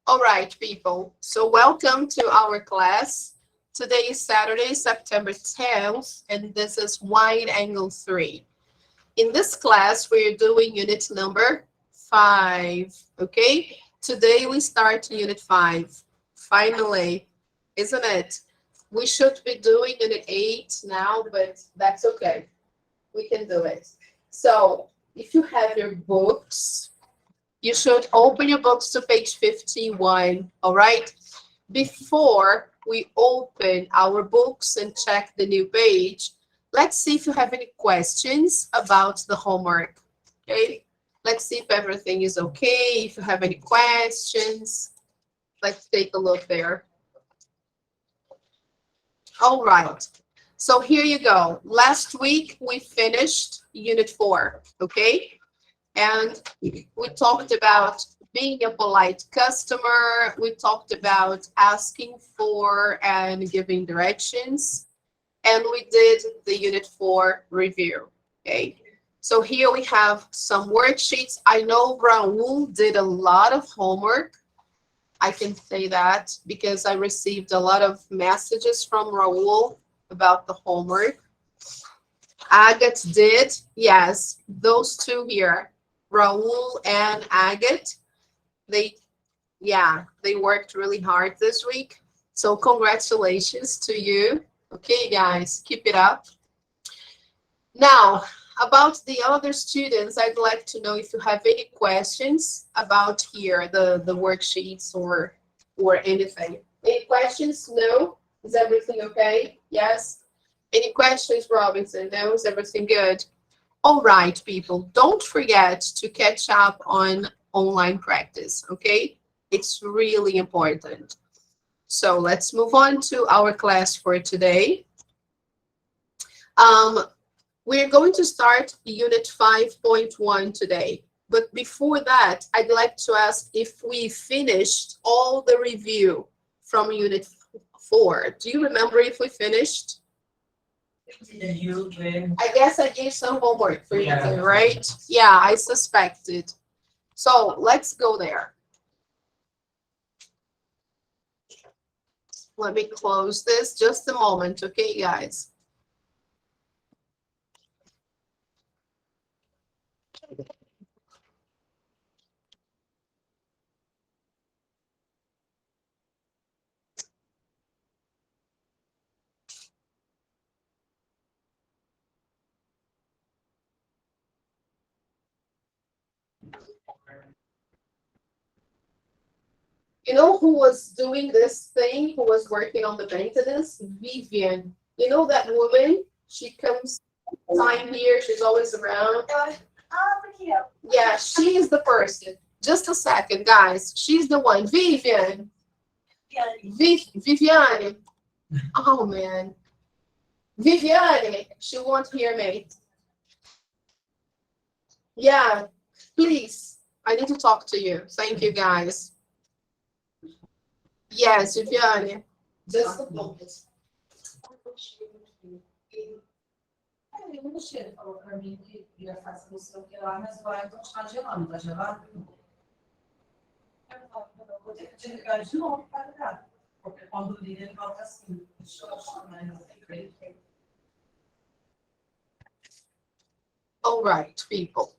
All right, people. So welcome to our class. Today is Saturday, September 10th, and this is Wide Angle 3. In this class, we're doing unit number 5, okay? Today we start unit 5. Finally, isn't it? We should be doing unit 8 now, but that's okay. We can do it. So if you have your books, you should open your books to page 51, all right? Before we open our books and check the new page, let's see if you have any questions about the homework, okay? Let's see if everything is okay, if you have any questions. Let's take a look there. All right. So here you go. Last week we finished unit 4, okay? And we talked about being a polite customer. We talked about asking for and giving directions. And we did the unit 4 review. Okay. So here we have some worksheets. I know Raul did a lot of homework. I can say that because I received a lot of messages from Raul about the homework. Agate did, yes, those two here. Raul and Agate, they worked really hard this week. So congratulations to you. Okay, guys, keep it up. Now, about the other students, I'd like to know if you have any questions about here, the worksheets or anything. Any questions? No? Is everything okay? Yes? Any questions, Robinson? No? Is everything good? All right, people, don't forget to catch up on online practice, okay? It's really important. So let's move on to our class for today. We're going to start Unit 5.1 today. But before that, I'd like to ask if we finished all the review from Unit 4. Do you remember if we finished? I guess I gave some homework for you to do, right? Yeah, I suspected. So let's go there. Let me close this just a moment, okay, guys? You know who was doing this thing, who was working on the maintenance? Vivian. You know that woman? She comes time here, she's always around. Yeah, she is the person. Just a second, guys. She's the one. Vivian. Viviane. Oh, man. Viviane. She won't hear me. Yeah, please. I need to talk to you. Thank you, guys. Yes, Viviane. Just a moment. Ele falou para mim que ia fazer não sei o que lá, mas vai continuar gelando, tá gelado? Eu vou ter que te ligar de novo para ligar, porque quando liga ele volta assim. All right, people.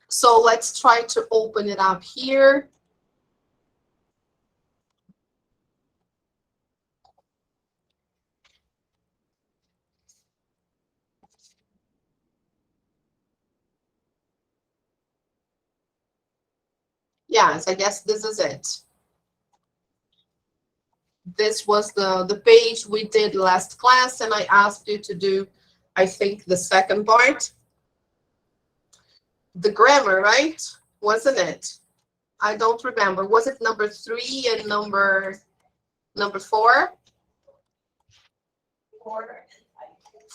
So let's try to open it up here. Yes, I guess this is it. This was the page we did last class, and I asked you to do, I think, the second part. The grammar, right? Wasn't it? I don't remember. Was it number 3 and number 4?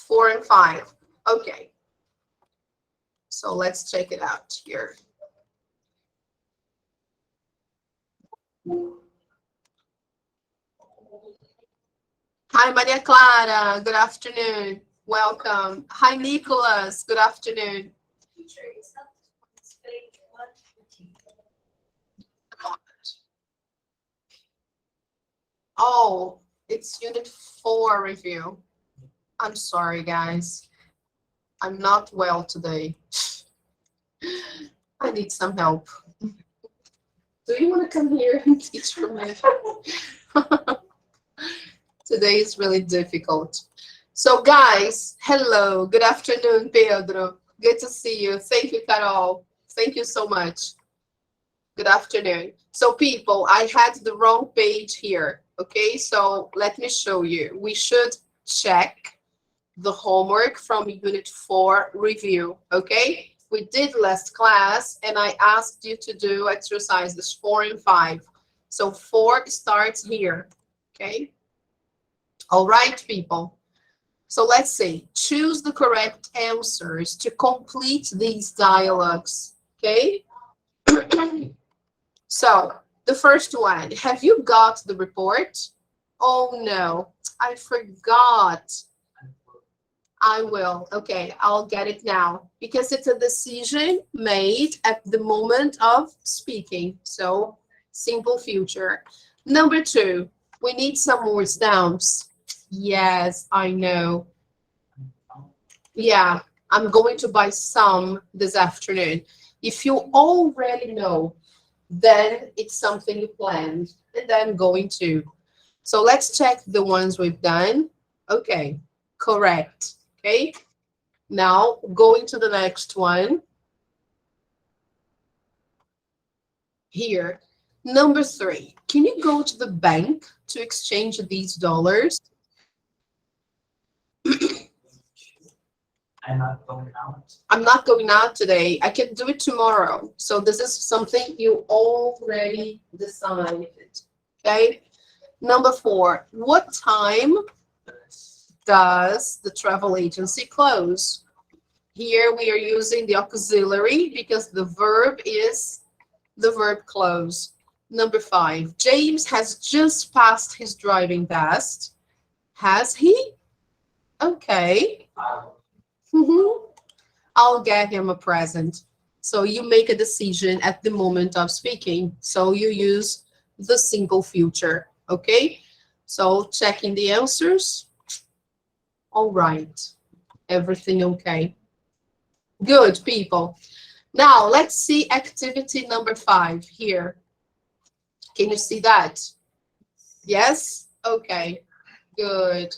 4 and 5. Okay. So let's check it out here. Hi, Maria Clara. Good afternoon. Welcome. Hi, Nicholas. Good afternoon. Oh, it's Unit 4 review. I'm sorry, guys. I'm not well today. I need some help. Do you want to come here and teach for me? Today is really difficult. So, guys, hello. Good afternoon, Pedro. Good to see you. Thank you, Carol. Thank you so much. Good afternoon. So, people, I had the wrong page here. Okay, so let me show you. We should check the homework from Unit 4 review. Okay, we did last class, and I asked you to do exercises 4 and 5. So 4 starts here. Okay. All right, people. So let's see. Choose the correct answers to complete these dialogues. Okay. So the first one, have you got the report? Oh no, I forgot. I will. Okay, I'll get it now because it's a decision made at the moment of speaking. So simple future. Number 2, we need some more stamps. Yes, I know. Yeah, I'm going to buy some this afternoon. If you already know, then it's something you planned, and I'm going to. So let's check the ones we've done. Okay, correct. Okay, now going to the next one. Here, number 3. Can you go to the bank to exchange these dollars? I'm not going out. I'm not going out today. I can do it tomorrow. So this is something you already decided. Okay. Number 4. What time does the travel agency close? Here we are using the auxiliary because the verb is the verb close. Number 5. James has just passed his driving test. Has he? Okay. I'll get him a present. So you make a decision at the moment of speaking. So you use the simple future. Okay. So checking the answers. All right. Everything okay. Good, people. Now let's see activity number 5 here. Can you see that? Yes? Okay. Good.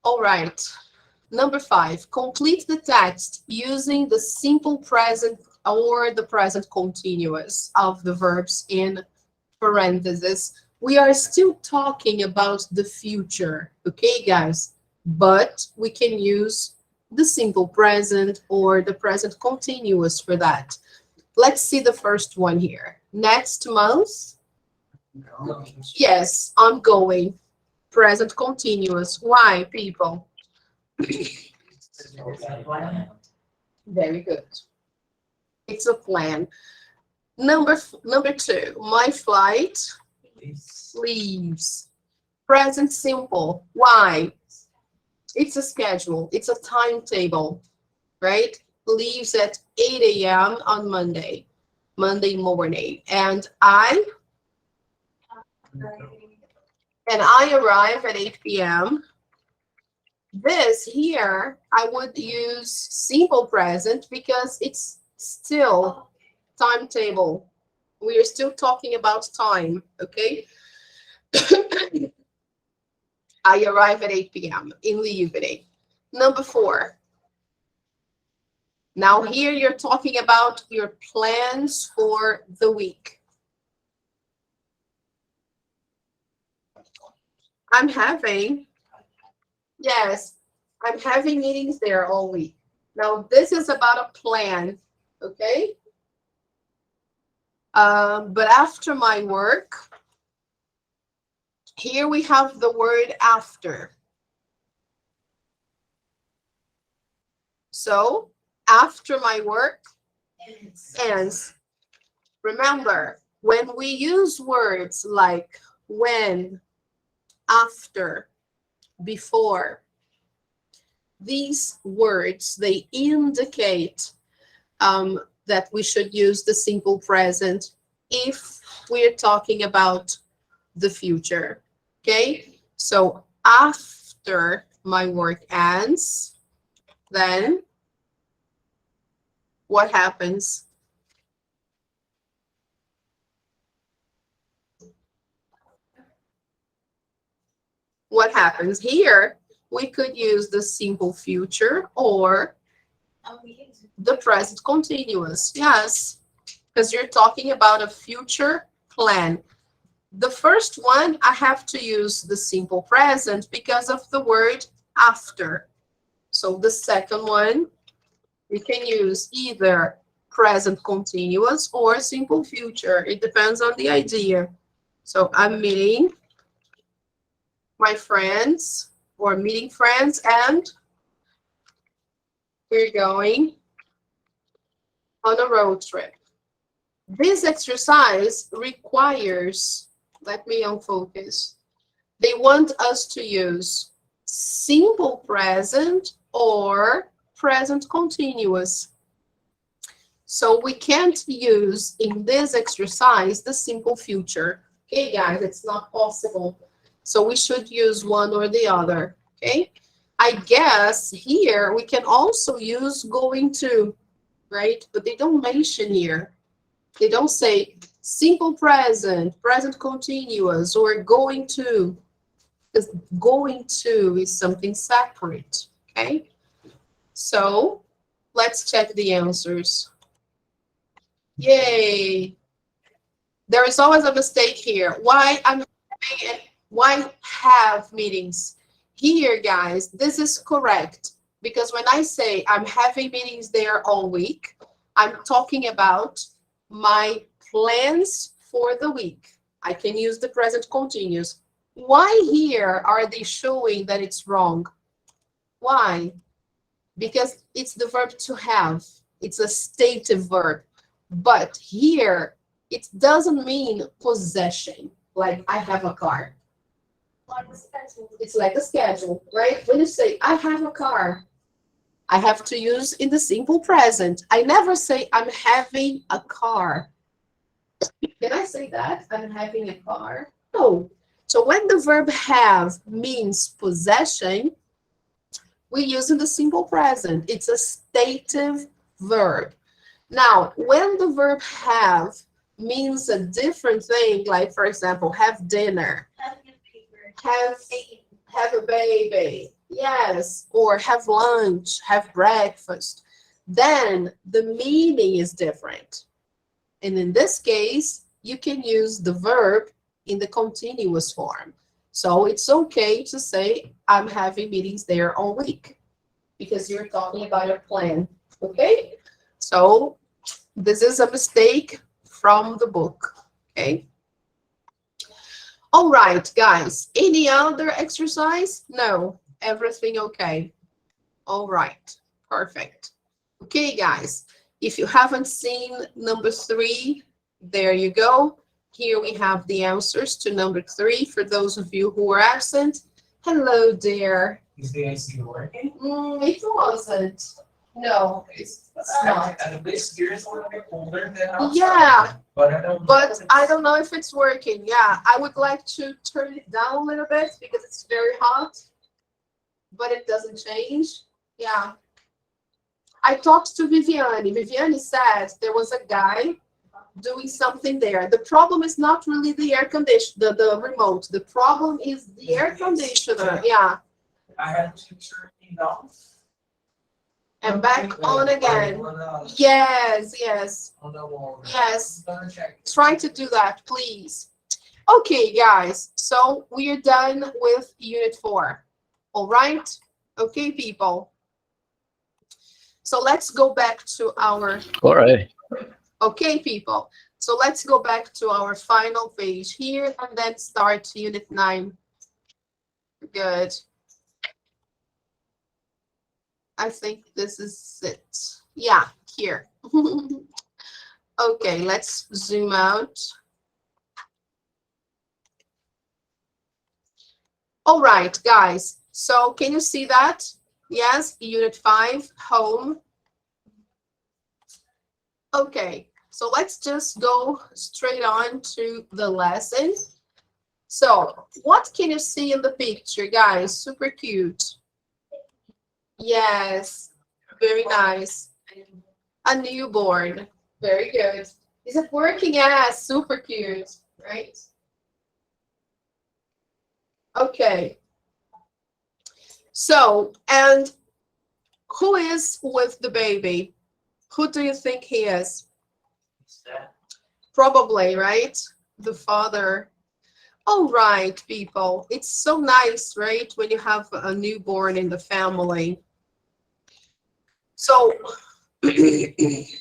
All right. Number 5, complete the text using the simple present or the present continuous of the verbs in parentheses. We are still talking about the future, okay, guys? But we can use the simple present or the present continuous for that. Let's see the first one here. Next month. No. Yes, I'm going. Present continuous. Why, people? Very good. It's a plan. Number 2, my flight leaves. Present simple. Why? It's a schedule. It's a timetable, right? Leaves at 8 a.m. on Monday morning. And I arrive at 8 p.m. This here, I would use simple present because it's still timetable. We are still talking about time, okay? I arrive at 8 p.m. in the evening. Number 4. Now here you're talking about your plans for the week. Yes, I'm having meetings there all week. Now, this is about a plan, okay? But after my work, here we have the word after. So, after my work ends. Remember, when we use words like when, after, before, these words, they indicate that we should use the simple present if we're talking about the future. Okay, so after my work ends, then what happens? What happens here? We could use the simple future or the present continuous. Yes, because you're talking about a future plan. The first one, I have to use the simple present because of the word after. So the second one, we can use either present continuous or simple future. It depends on the idea. So I'm meeting my friends or meeting friends and we're going on a road trip. This exercise requires, let me unfocus. They want us to use simple present or present continuous. So we can't use in this exercise the simple future. Okay, guys, it's not possible. So we should use one or the other. Okay, I guess here we can also use going to, right? But they don't mention here. They don't say simple present, present continuous, or going to, because going to is something separate, okay? So let's check the answers. Yay. There is always a mistake here. Why have meetings? Here, guys, this is correct. Because when I say I'm having meetings there all week, I'm talking about my plans for the week. I can use the present continuous. Why here are they showing that it's wrong? Why? Because it's the verb to have. It's a stative verb. But here, it doesn't mean possession, like I have a car. It's like a schedule, right? When you say, I have a car, I have to use in the simple present. I never say, I'm having a car. Can I say that? I'm having a car? No. So when the verb have means possession, we use in the simple present. It's a stative verb. Now, when the verb have means a different thing, like, for example, have dinner, have a baby, yes, or have lunch, have breakfast, then the meaning is different. And in this case, you can use the verb in the continuous form. So it's okay to say, I'm having meetings there all week, because you're talking about a plan, okay? So this is a mistake from the book, okay? All right, guys, any other exercise? No, everything okay. All right, perfect. Okay, guys, if you haven't seen number 3, there you go. Here we have the answers to number 3 for those of you who are absent. Hello there. Is the AC working? It wasn't. No, it's not. I'm a bit scared a little bit colder than outside. Yeah, But I don't know if it's working. Yeah, I would like to turn it down a little bit because it's very hot, but it doesn't change. Yeah. I talked to Viviane. Viviane said there was a guy doing something there. The problem is not really the air conditioner, the remote. The problem is the air conditioner. Yeah. I had to turn it off. And back on again. Yes, yes. On the wall. Yes. I'm gonna check. Try to do that, please. Okay, guys. So we are done with Unit 4. All right? Okay, people. So let's go back to our... All right. Okay, people. So let's go back to our final page here and then start Unit 9. Good. I think this is it. Yeah, here. Okay, let's zoom out. All right, guys. So can you see that? Yes, Unit 5, home. Okay, so let's just go straight on to the lesson. So what can you see in the picture, guys? Super cute. Yes, very nice. A newborn. Very good. Is it working? Yes, super cute, right? Okay. So, and who is with the baby? Who do you think he is? Probably, right? The father. All right, people. It's so nice, right? When you have a newborn in the family. So, is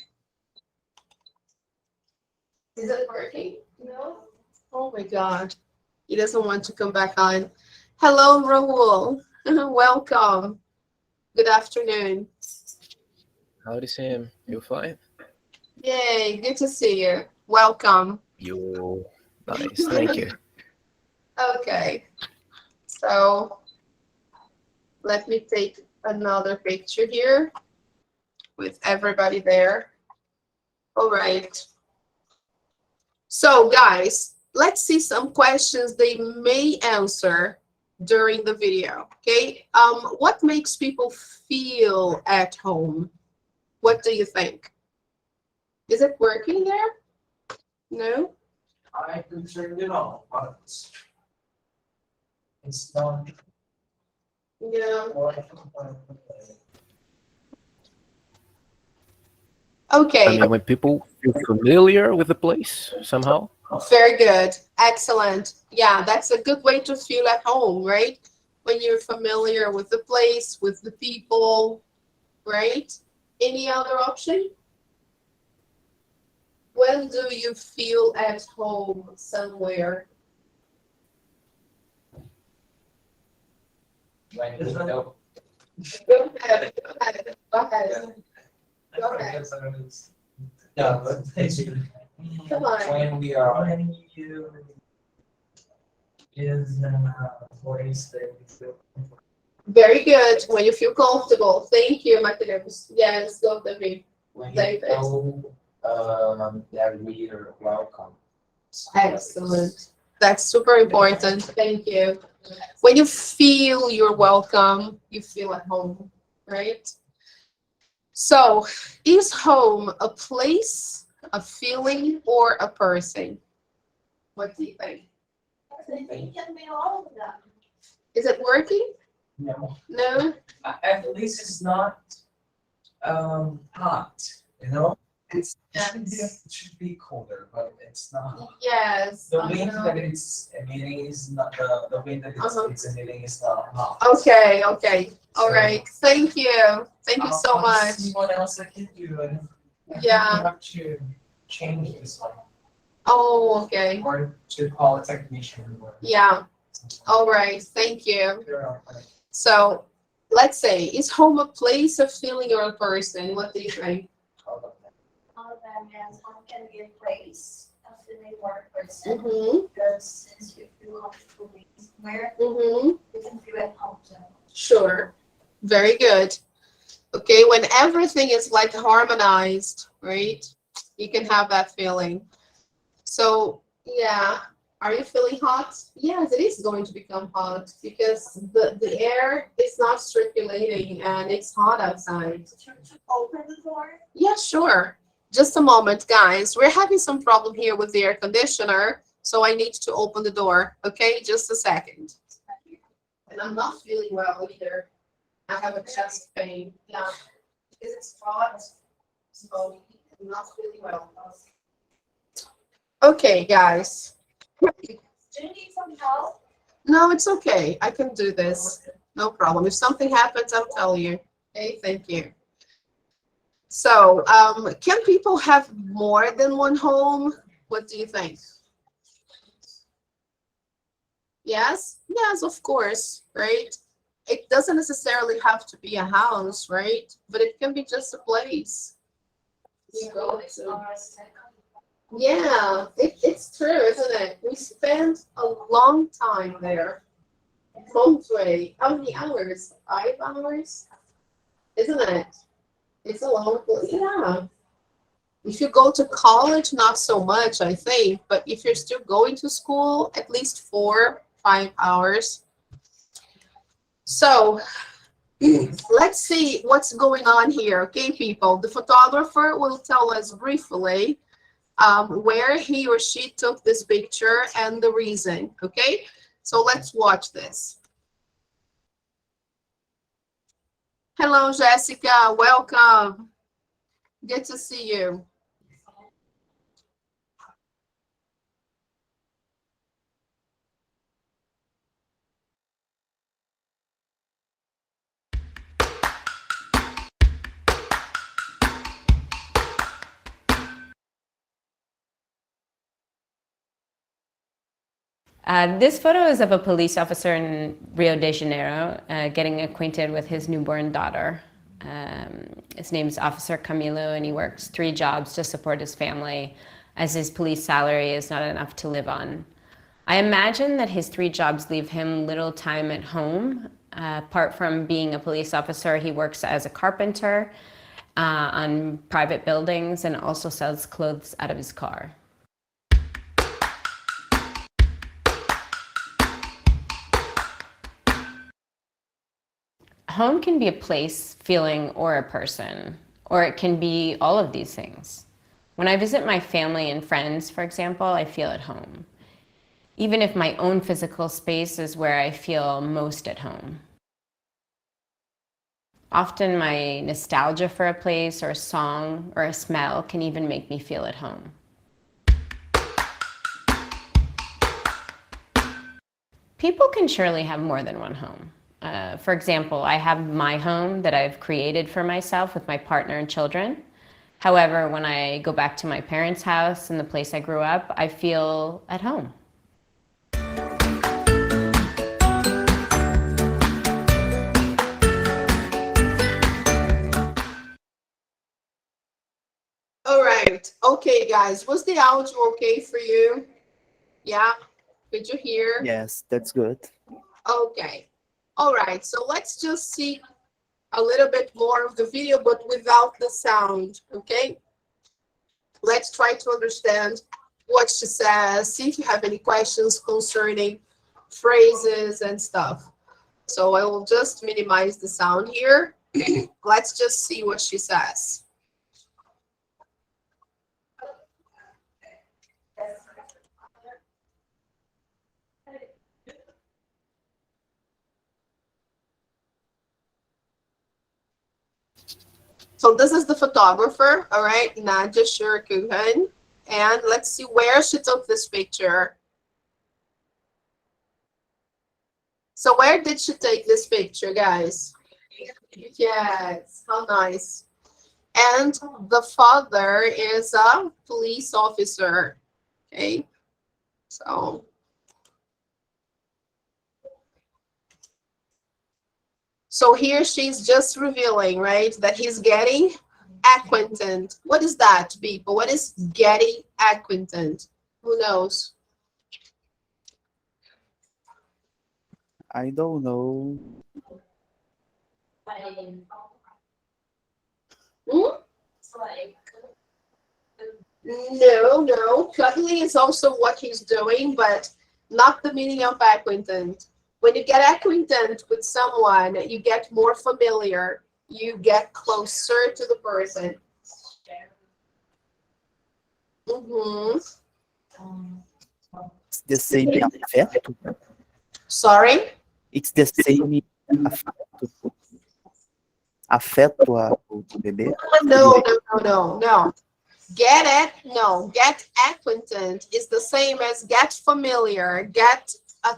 it working? No? Oh my God. He doesn't want to come back on. Hello, Raul. Welcome. Good afternoon. Howdy, Sam. You fine? Yay, good to see you. Welcome. You nice. Thank you. Okay, so let me take another picture here with everybody there. All right. So guys, let's see some questions they may answer during the video. Okay. What makes people feel at home? What do you think? Is it working there? No? I could turn it on, but it's not. Yeah. I Okay. mean, when people feel familiar with the place somehow. Very good. Excellent. Yeah, that's a good way to feel at home, right? When you're familiar with the place, with the people, right? Any other option? When do you feel at home somewhere? When you know. Go ahead. Go ahead. Go ahead. Go ahead. Yeah, but Come on. when we are. When you is place that we feel comfortable. Very good. When you feel comfortable. Thank you, Mateus. Yes, go David. When David. you know that we are welcome. Excellent. That's super important. Thank you. When you feel you're welcome, you feel at home, right? So, is home a place, a feeling, or a person? What do you think? It can be all of them. Is it working? No. No? At least it's not hot, you know? It should be colder, but it's not. Yes. The I wind know. that it's emitting is not the wind that it's emitting is not hot. Okay, okay. All So, right. Thank you. Thank you so I'll much. see what else I can do, and I think Yeah. we have to change this one Oh, okay. or to call a technician. Or Yeah. something. All right. Thank you. There So, let's say, is home a place, a feeling, or a person? What do you think? All of them, and home can be a place, a feeling or a person. Mm-hmm. Because since you feel comfortable being somewhere, Mm-hmm. you can feel at home too. Sure. Very good. Okay, when everything is like harmonized, right? You can have that feeling. So, yeah. Are you feeling hot? Yes, it is going to become hot because the air is not circulating and it's hot outside. To open the door. Yeah, sure. Just a moment, guys. We're having some problem here with the air conditioner, so I need to open the door. Okay, just a second. And I'm not feeling well either. I have a chest pain. Yeah, because it's hot, so I'm not feeling well. Okay, guys. Do you need some help? No, it's okay. I can do this. No problem. If something happens, I'll tell you. Okay, thank you. So, can people have more than one home? What do you think? Yes? Yes, of course, right? It doesn't necessarily have to be a house, right? But it can be just a place. You go to. Yeah, it's true, isn't it? We spent a long time there. Monterey. How many hours? 5 hours? Isn't it? It's a long place. Yeah. If you go to college, not so much, I think, but if you're still going to school, at least 4-5 hours. So let's see what's going on here, okay, people? The photographer will tell us briefly where he or she took this picture and the reason, okay? So let's watch this. Hello, Jessica, welcome. Good to see you. This photo is of a police officer in Rio de Janeiro getting acquainted with his newborn daughter. His name is Officer Camilo, and he works 3 jobs to support his family, as his police salary is not enough to live on. I imagine that his 3 jobs leave him little time at home. Apart from being a police officer, he works as a carpenter on private buildings and also sells clothes out of his car. Home can be a place, feeling, or a person, or it can be all of these things. When I visit my family and friends, for example, I feel at home, even if my own physical space is where I feel most at home. Often my nostalgia for a place or a song or a smell can even make me feel at home. People can surely have more than one home. For example, I have my home that I've created for myself with my partner and children. However, when I go back to my parents' house and the place I grew up, I feel at home. All right. Okay, guys. Was the audio okay for you? Yeah? Could you hear? Yes, that's good. Okay. All right. So let's just see a little bit more of the video, but without the sound. Okay? Let's try to understand what she says. See if you have any questions concerning phrases and stuff. So I will just minimize the sound here. Let's just see what she says. So this is the photographer, all right, Nadia Shurkuhan. And let's see where she took this picture. So where did she take this picture, guys? Yes, how nice. And the father is a police officer, okay? So here she's just revealing, right, that he's getting acquainted. What is that, people? What is getting acquainted? Who knows? I don't know. Hmm? No. Cuddling is also what he's doing, but not the meaning of acquainted. When you get acquainted with someone, you get more familiar. You get closer to the person. Mm-hmm. It's the same afeto. Sorry? It's the same afeto. Afeto o bebê. No. Get it? No. Get acquainted is the same as get familiar. Get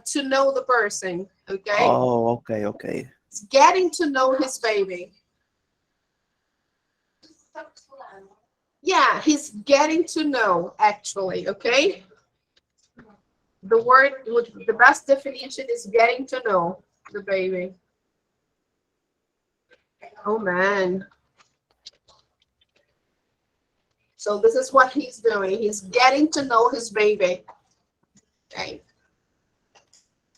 to know the person. Okay? Oh, okay. It's getting to know his baby. Yeah, he's getting to know, actually, okay? The word, the best definition is getting to know the baby. Oh, man. So this is what he's doing. He's getting to know his baby. Okay.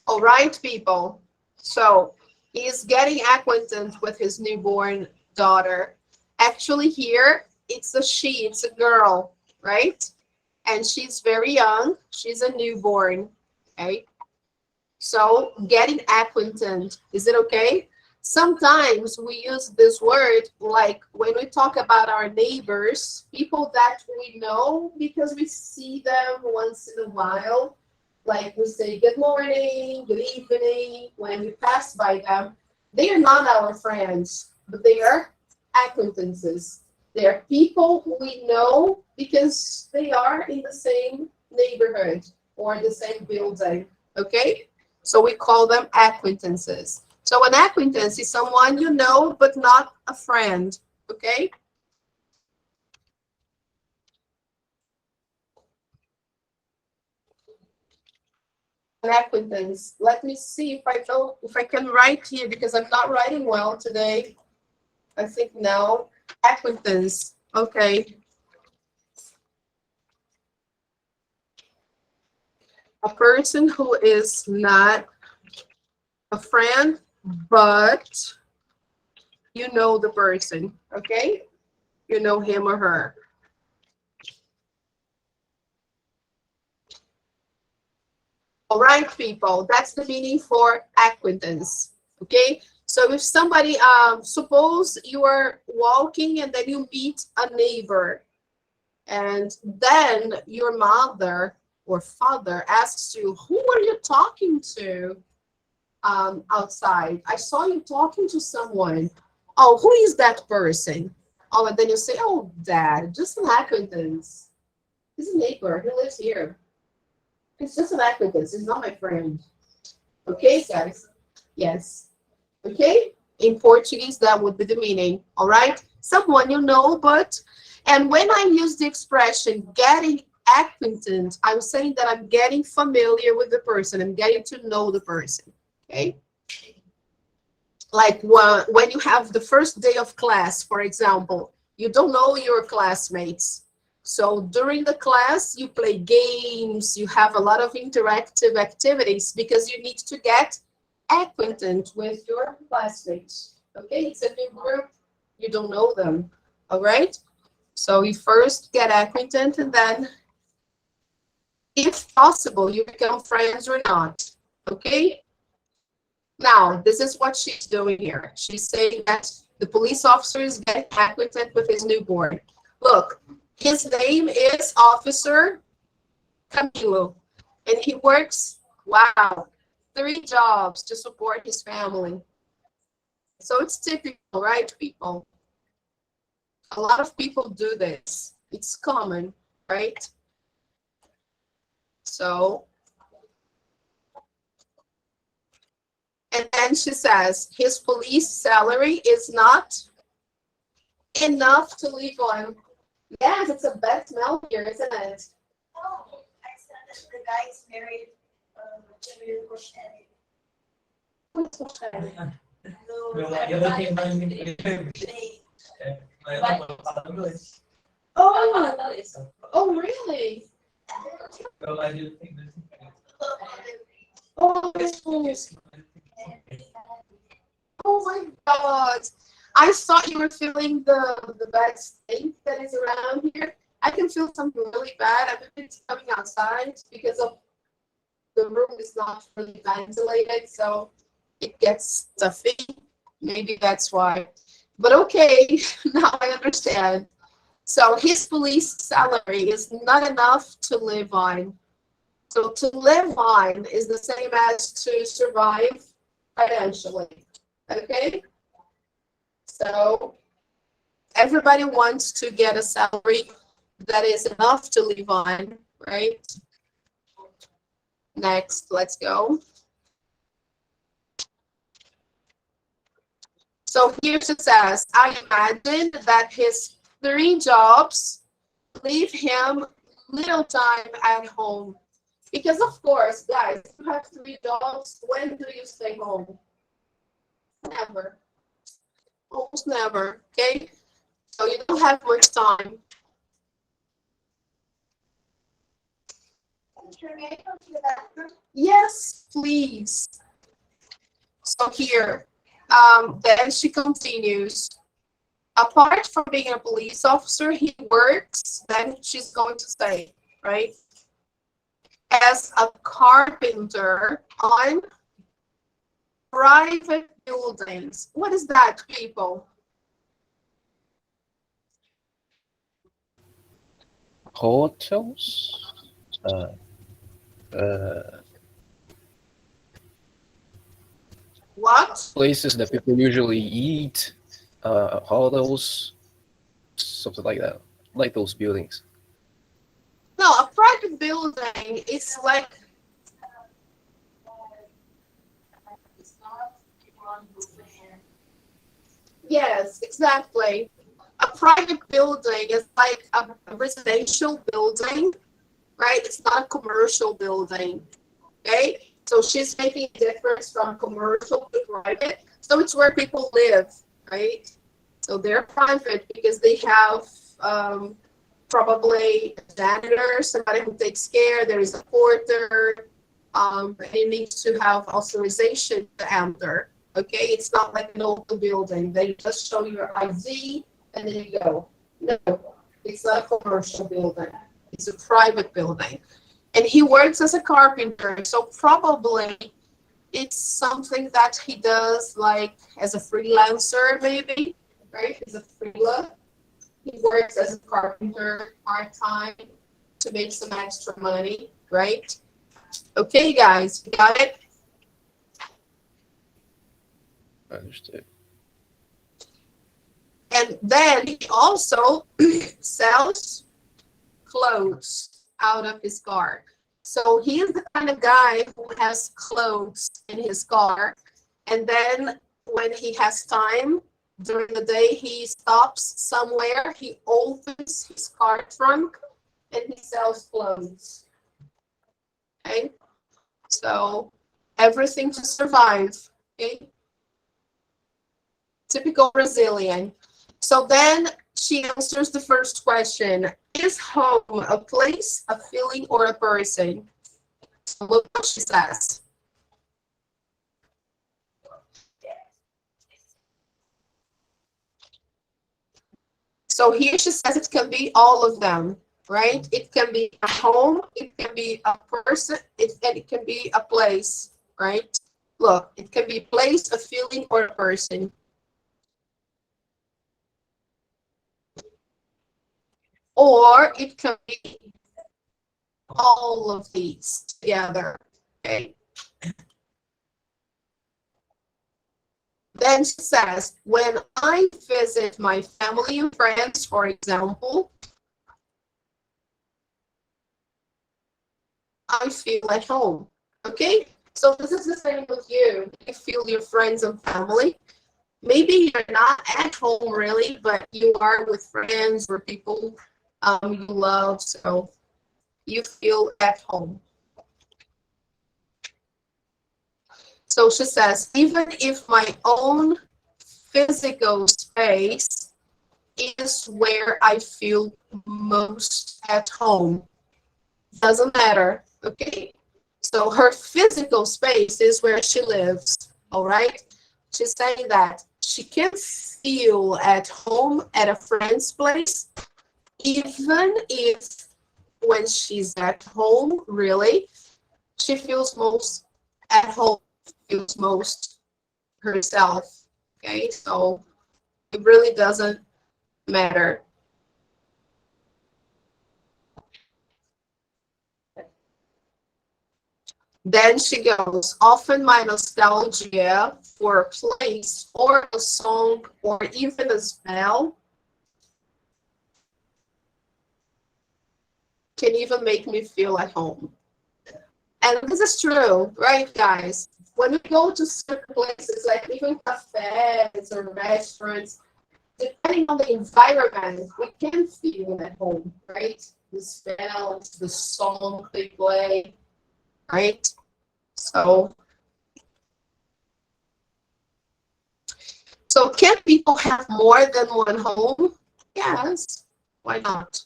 All right, people. So he's getting acquainted with his newborn daughter. Actually, here, it's a she, it's a girl, right? And she's very young. She's a newborn, okay? So getting acquainted, is it okay? Sometimes we use this word like when we talk about our neighbors, people that we know because we see them once in a while. Like we say good morning, good evening when we pass by them. They are not our friends, but they are acquaintances. They are people who we know because they are in the same neighborhood or the same building. Okay? So we call them acquaintances. So an acquaintance is someone you know, but not a friend. Okay? An acquaintance. Let me see if I can write here because I'm not writing well today. I think no. Acquaintance. Okay. A person who is not a friend, but you know the person. Okay? You know him or her. All right, people, that's the meaning for acquaintance. Okay, so if somebody, suppose you are walking and then you meet a neighbor, and then your mother or father asks you, who are you talking to outside? I saw you talking to someone. Oh, who is that person? Oh, and then you say, oh, dad, just an acquaintance. He's a neighbor, he lives here. It's just an acquaintance. It's not my friend. Okay, guys? Yes. Okay? In Portuguese, that would be the meaning. All right? Someone you know, but, and when I use the expression getting acquainted, I'm saying that I'm getting familiar with the person. I'm getting to know the person. Okay? Like when you have the first day of class, for example, you don't know your classmates. So during the class, you play games, you have a lot of interactive activities because you need to get acquainted with your classmates. Okay, it's a new group, you don't know them, all right? So you first get acquainted and then, if possible, you become friends or not, okay? Now, this is what she's doing here. She's saying that the police officer is getting acquainted with his newborn. Look, his name is Officer Camilo, and he works, wow, 3 jobs to support his family. So it's typical, right, people? A lot of people do this. It's common, right? So, and then she says, his police salary is not enough to live on. Yes, it's a bad smell here, isn't it? Oh, I said that the guy is married to Emilio Rochetti. Oh, really? Oh, oh my God. I thought you were feeling the bad stink that is around here. I can feel something really bad. I've been coming outside because of the room is not really ventilated, so it gets stuffy. Maybe that's why. But okay, now I understand. So his police salary is not enough to live on. So to live on is the same as to survive financially. Okay? So everybody wants to get a salary that is enough to live on, right? Next, let's go. So here it says, I imagine that his 3 jobs leave him little time at home. Because of course, guys, if you have 3 jobs, when do you stay home? Never. Almost never, okay? So you don't have much time. Yes, please. So here, then she continues. apart from being a police officer, he works, then she's going to say, right, as a carpenter on private buildings. What is that, people? Hotels? Uh, What? Places that people usually eat, hotels, something like that, like those buildings. No, a private building is like, yes, exactly. A private building is like a residential building, right? It's not a commercial building, okay? So she's making a difference from commercial to private. So it's where people live, right? So they're private because they have probably a janitor, somebody who takes care. There is a porter. It needs to have authorization to enter. Okay, it's not like an open building. They just show your ID and then you go. No, it's not a commercial building. It's a private building. And he works as a carpenter, so probably it's something that he does like as a freelancer, maybe, right? He's a freelancer. He works as a carpenter part-time to make some extra money, right? Okay, guys, you got it? Understood. And then he also sells clothes out of his car. So he is the kind of guy who has clothes in his car. And then when he has time during the day, he stops somewhere, he opens his car trunk, and he sells clothes. Okay? So everything to survive. Okay? Typical Brazilian. So then she answers the first question. Is home a place, a feeling, or a person? So look what she says. So here she says it can be all of them, right? It can be a home, it can be a person, and it can be a place, right? Look, it can be a place, a feeling, or a person. Or it can be all of these together, okay? Then she says, when I visit my family and friends, for example, I feel at home, okay? So this is the same with you. You feel your friends and family. Maybe you're not at home really, but you are with friends or people you love, so you feel at home. So she says, even if my own physical space is where I feel most at home, doesn't matter, okay? So her physical space is where she lives, all right? She's saying that she can feel at home at a friend's place, even if when she's at home, really, she feels most at home, feels most herself, okay? So it really doesn't matter. Then she goes, often my nostalgia for a place or a song or even a smell can even make me feel at home. And this is true, right, guys? When we go to certain places, like even cafes or restaurants, depending on the environment, we can feel at home, right? The smells, the song they play, right? So can people have more than one home? Yes. Why not?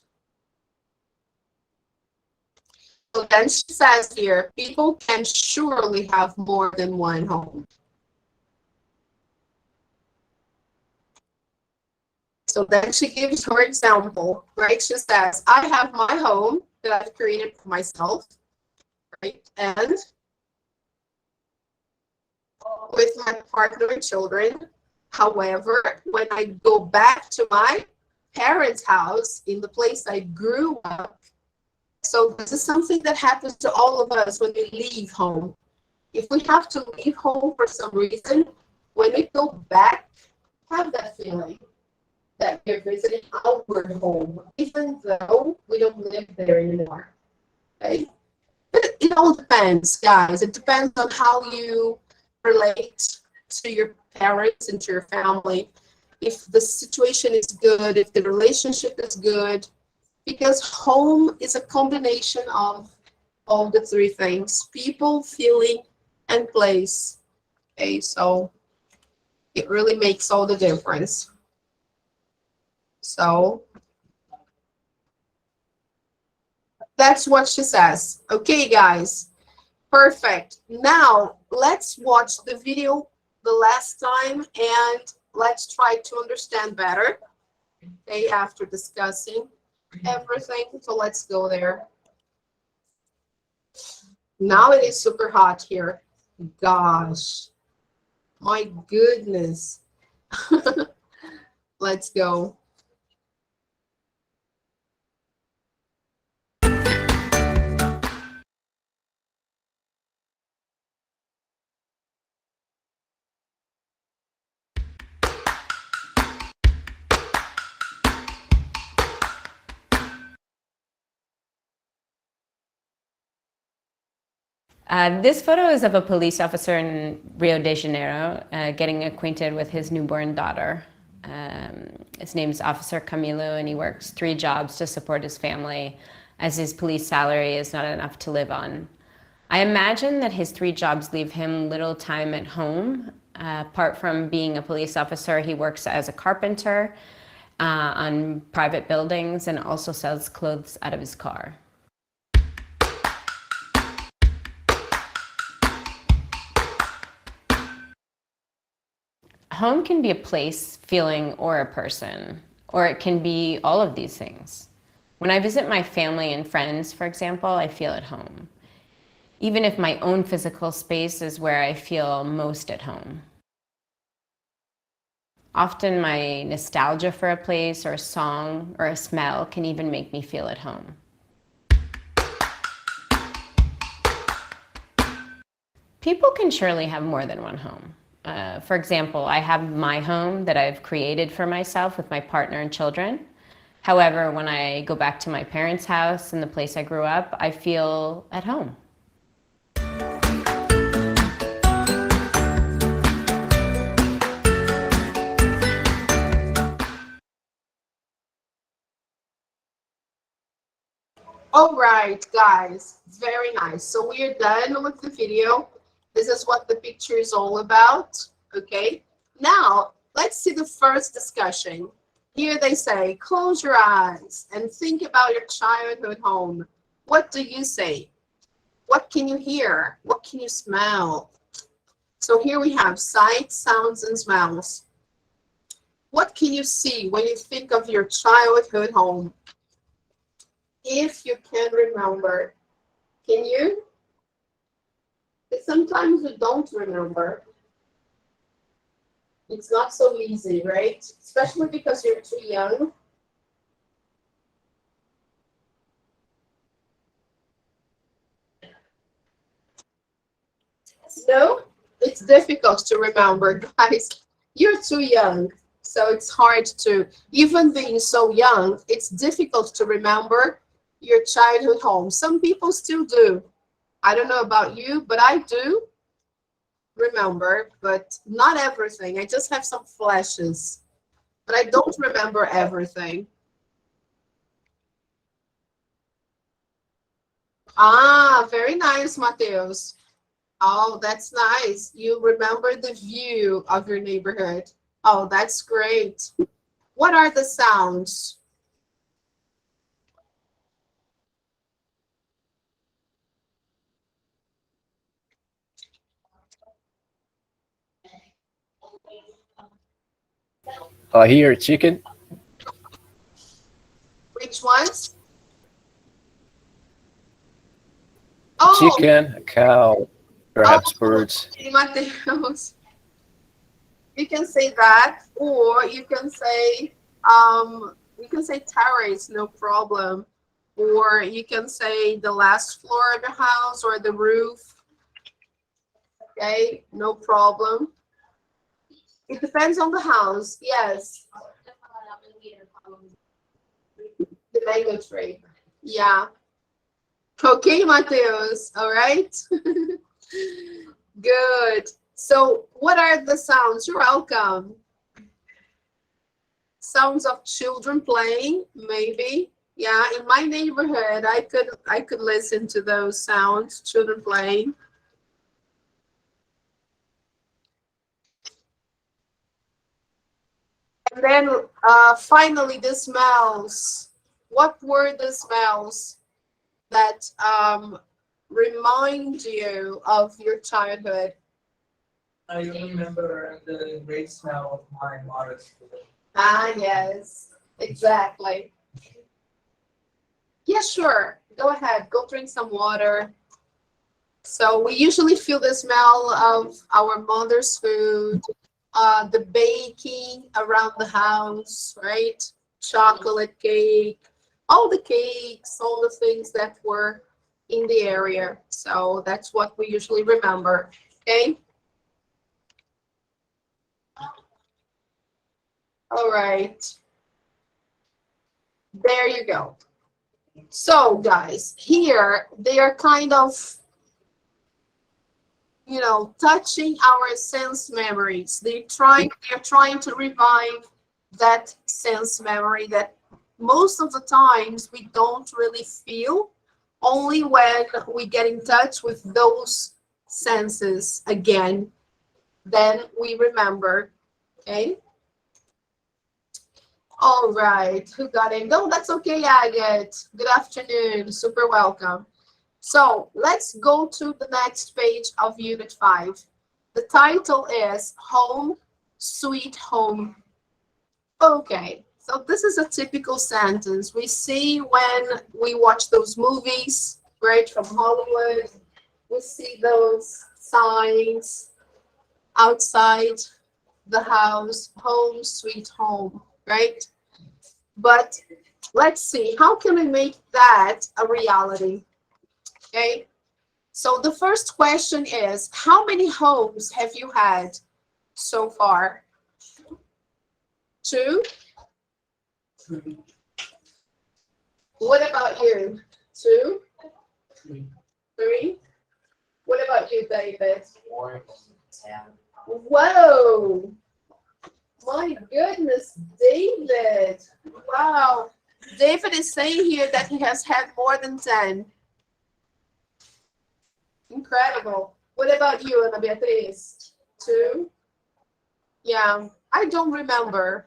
So then she says here, people can surely have more than one home. So then she gives her example, right? She says, I have my home that I've created for myself, right? And with my partner and children. However, when I go back to my parents' house in the place I grew up, so this is something that happens to all of us when we leave home. If we have to leave home for some reason, when we go back, have that feeling that we're visiting our home, even though we don't live there anymore. Okay? But it all depends, guys. It depends on how you relate to your parents and to your family. If the situation is good, if the relationship is good, because home is a combination of all the three things: people, feeling, and place. Okay, so it really makes all the difference. So that's what she says. Okay, guys. Perfect. Now let's watch the video the last time and let's try to understand better. Okay, after discussing everything. So let's go there. Now it is super hot here. Gosh. My goodness. Let's go. This photo is of a police officer in Rio de Janeiro getting acquainted with his newborn daughter. His name is Officer Camilo, and he works 3 jobs to support his family, as his police salary is not enough to live on. I imagine that his 3 jobs leave him little time at home. Apart from being a police officer, he works as a carpenter on private buildings and also sells clothes out of his car. Home can be a place, feeling, or a person, or it can be all of these things. When I visit my family and friends, for example, I feel at home, even if my own physical space is where I feel most at home. Often my nostalgia for a place or a song or a smell can even make me feel at home. People can surely have more than one home. For example, I have my home that I've created for myself with my partner and children. However, when I go back to my parents' house and the place I grew up, I feel at home. All right, guys, very nice. So we're done with the video. This is what the picture is all about, okay? Now, let's see the first discussion. Here they say, close your eyes and think about your childhood home. What do you say? What can you hear? What can you smell? So here we have sights, sounds, and smells. What can you see when you think of your childhood home? If you can remember, can you? But sometimes you don't remember. It's not so easy, right? Especially because you're too young. No, it's difficult to remember, guys. You're too young, so it's hard to, even being so young, it's difficult to remember your childhood home. Some people still do. I don't know about you, but I do remember, but not everything. I just have some flashes, but I don't remember everything. Ah, very nice, Mateus. Oh, that's nice. You remember the view of your neighborhood. Oh, that's great. What are the sounds? I hear chicken. Which ones? Oh, Chicken, a cow, perhaps birds. Mateus. You can say that, or you can say terrace, no problem. Or you can say the last floor of the house or the roof. Okay, no problem. It depends on the house, yes. The mango tree. Yeah. Okay, Mateus. All right. Good. So what are the sounds? You're welcome. Sounds of children playing, maybe. Yeah, in my neighborhood, I could listen to those sounds, children playing. And then finally, the smells. What were the smells that remind you of your childhood? I remember the great smell of my mother's food. Ah, yes, exactly. Yeah, sure. Go ahead. Go drink some water. So we usually feel the smell of our mother's food, the baking around the house, right? Chocolate cake, all the cakes, all the things that were in the area. So that's what we usually remember. Okay. All right. There you go. So guys, here they are kind of, touching our sense memories. They're trying to revive that sense memory that most of the times we don't really feel, only when we get in touch with those senses again, then we remember. Okay. All right, who got it? No, that's okay, Agate. Good afternoon, super welcome. So let's go to the next page of Unit 5. The title is Home, Sweet Home. Okay, so this is a typical sentence we see when we watch those movies, right, from Hollywood. We see those signs outside the house, home, sweet home, right? But let's see, how can we make that a reality? Okay, so the first question is, how many homes have you had so far? 2? What about you? 2? 3? What about you, David? 4, 10. Whoa! My goodness, David. Wow. David is saying here that he has had more than 10. Incredible. What about you, Ana Beatriz? 2? Yeah, I don't remember.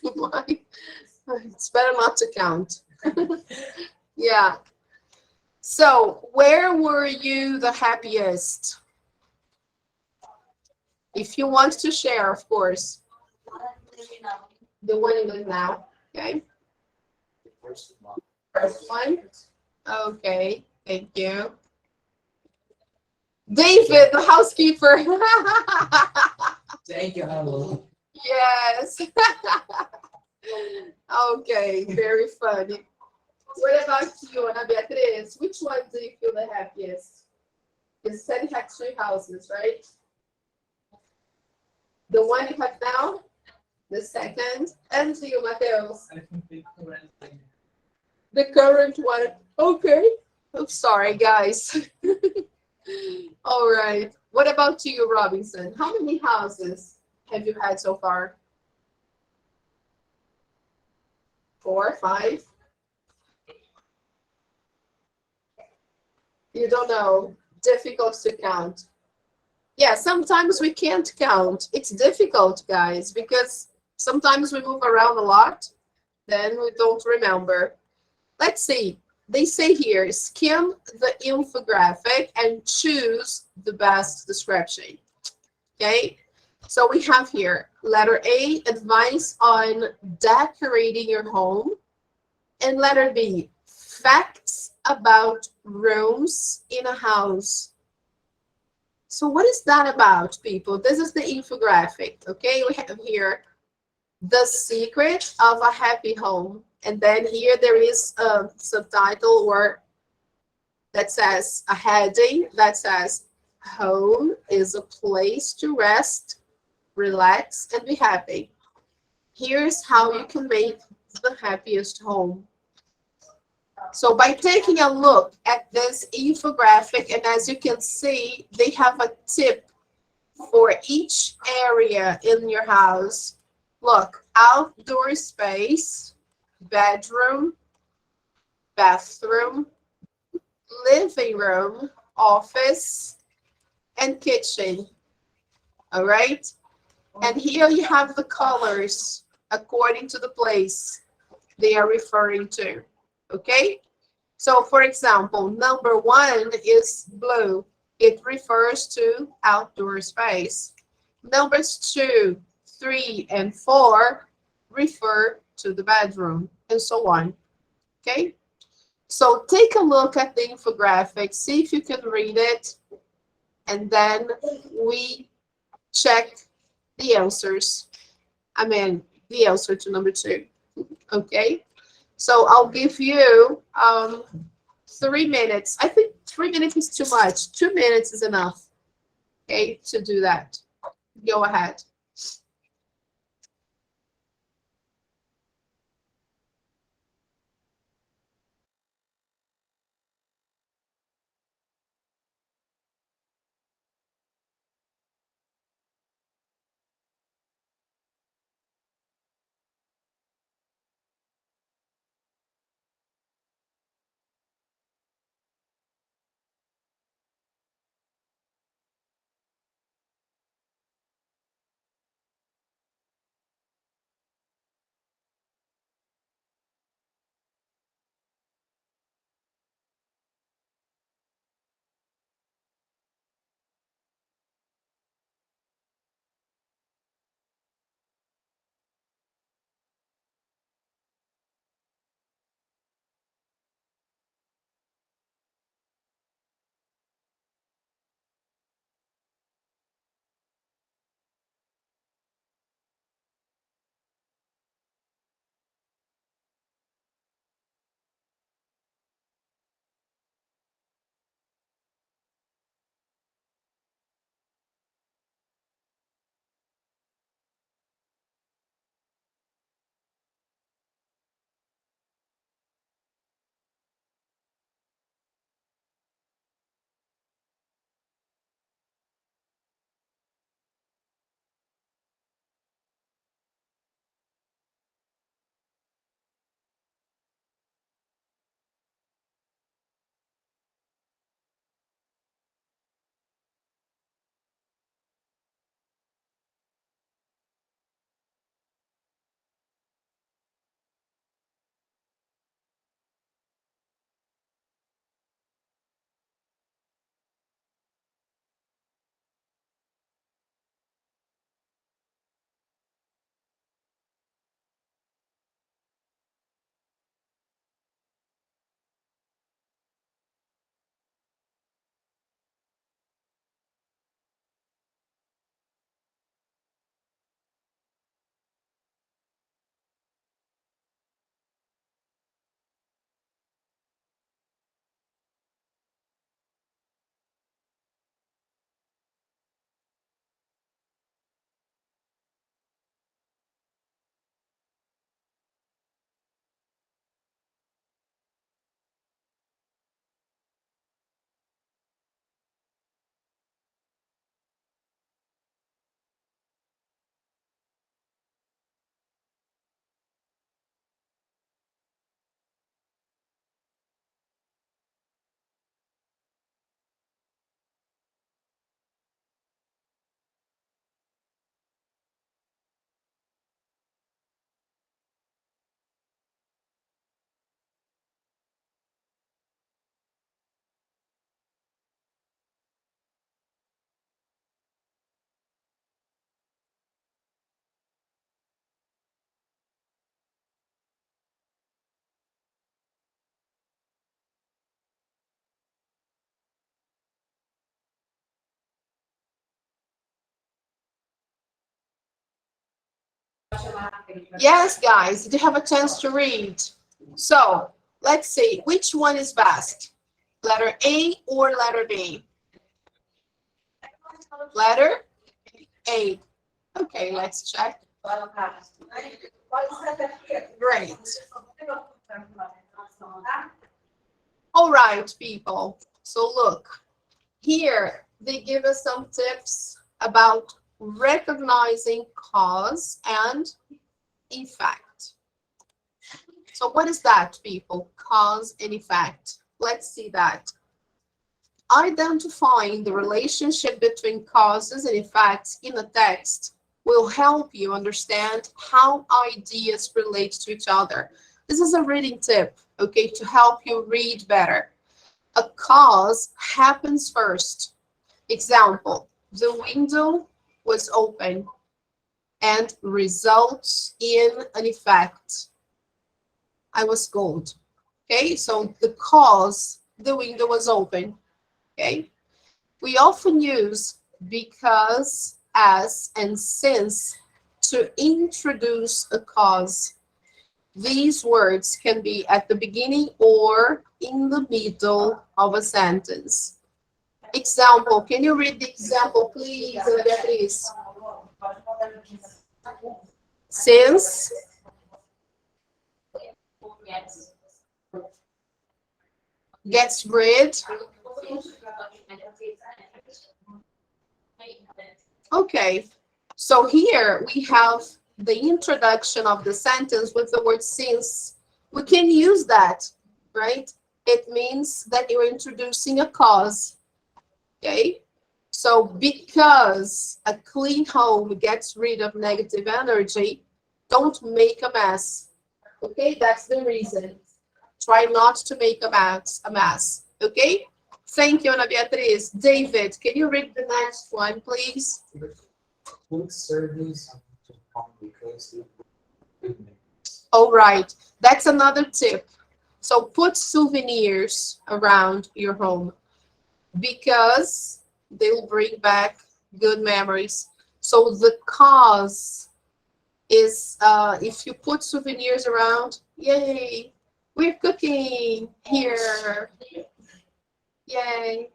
It's better not to count. Yeah. So, where were you the happiest? If you want to share, of course. The one you live now. Okay. First one. Okay. Thank you. David, the housekeeper. Thank you, hello. Yes. Okay. Very funny. What about you, Ana Beatriz? Which one do you feel the happiest? You said you had 3 houses, right? The one you have now, the second, and to you, Mateus. I think the current thing. The current one. Okay. I'm sorry, guys. All right. What about you, Robinson? How many houses have you had so far? 4, 5? You don't know. Difficult to count. Yeah, sometimes we can't count. It's difficult, guys, because sometimes we move around a lot, then we don't remember. Let's see. They say here, skim the infographic and choose the best description. Okay, so we have here letter A, advice on decorating your home. And letter B, facts about rooms in a house. So what is that about, people? This is the infographic, okay? We have here the secret of a happy home. And then here there is a subtitle or that says a heading that says home is a place to rest, relax, and be happy. Here's how you can make the happiest home. So by taking a look at this infographic, and as you can see, they have a tip for each area in your house. Look, outdoor space, bedroom, bathroom, living room, office, and kitchen. All right. And here you have the colors according to the place they are referring to. Okay. So for example, number 1 is blue. It refers to outdoor space. Numbers 2, 3, and 4 refer to the bedroom, and so on. Okay. So take a look at the infographic, see if you can read it, and then we check the answers. I mean, the answer to number 2. Okay. So I'll give you 3 minutes. I think 3 minutes is too much. 2 minutes is enough, okay, to do that. Go ahead. Yes, guys, did you have a chance to read? So let's see, which one is best? Letter A or letter B? Letter A. Okay, let's check. Great. All right, people. So look, here they give us some tips about recognizing cause and effect. So what is that, people? Cause and effect. Let's see that. Identifying the relationship between causes and effects in a text will help you understand how ideas relate to each other. This is a reading tip, okay, to help you read better. A cause happens first. Example, the window was open and results in an effect. I was cold. Okay, so the cause, the window was open. Okay, we often use because, as, and since to introduce a cause. These words can be at the beginning or in the middle of a sentence. Example, can you read the example, please, Beatriz? Since gets rid. Okay, so here we have the introduction of the sentence with the word since. We can use that, right? It means that you're introducing a cause, okay? So because a clean home gets rid of negative energy, don't make a mess, okay? That's the reason. Try not to make a mess, okay? Thank you, Ana Beatriz. David, can you read the next one, please? Food service because All right, that's another tip. So put souvenirs around your home because they'll bring back good memories. So the cause is if you put souvenirs around, yay, we're cooking here. Yay.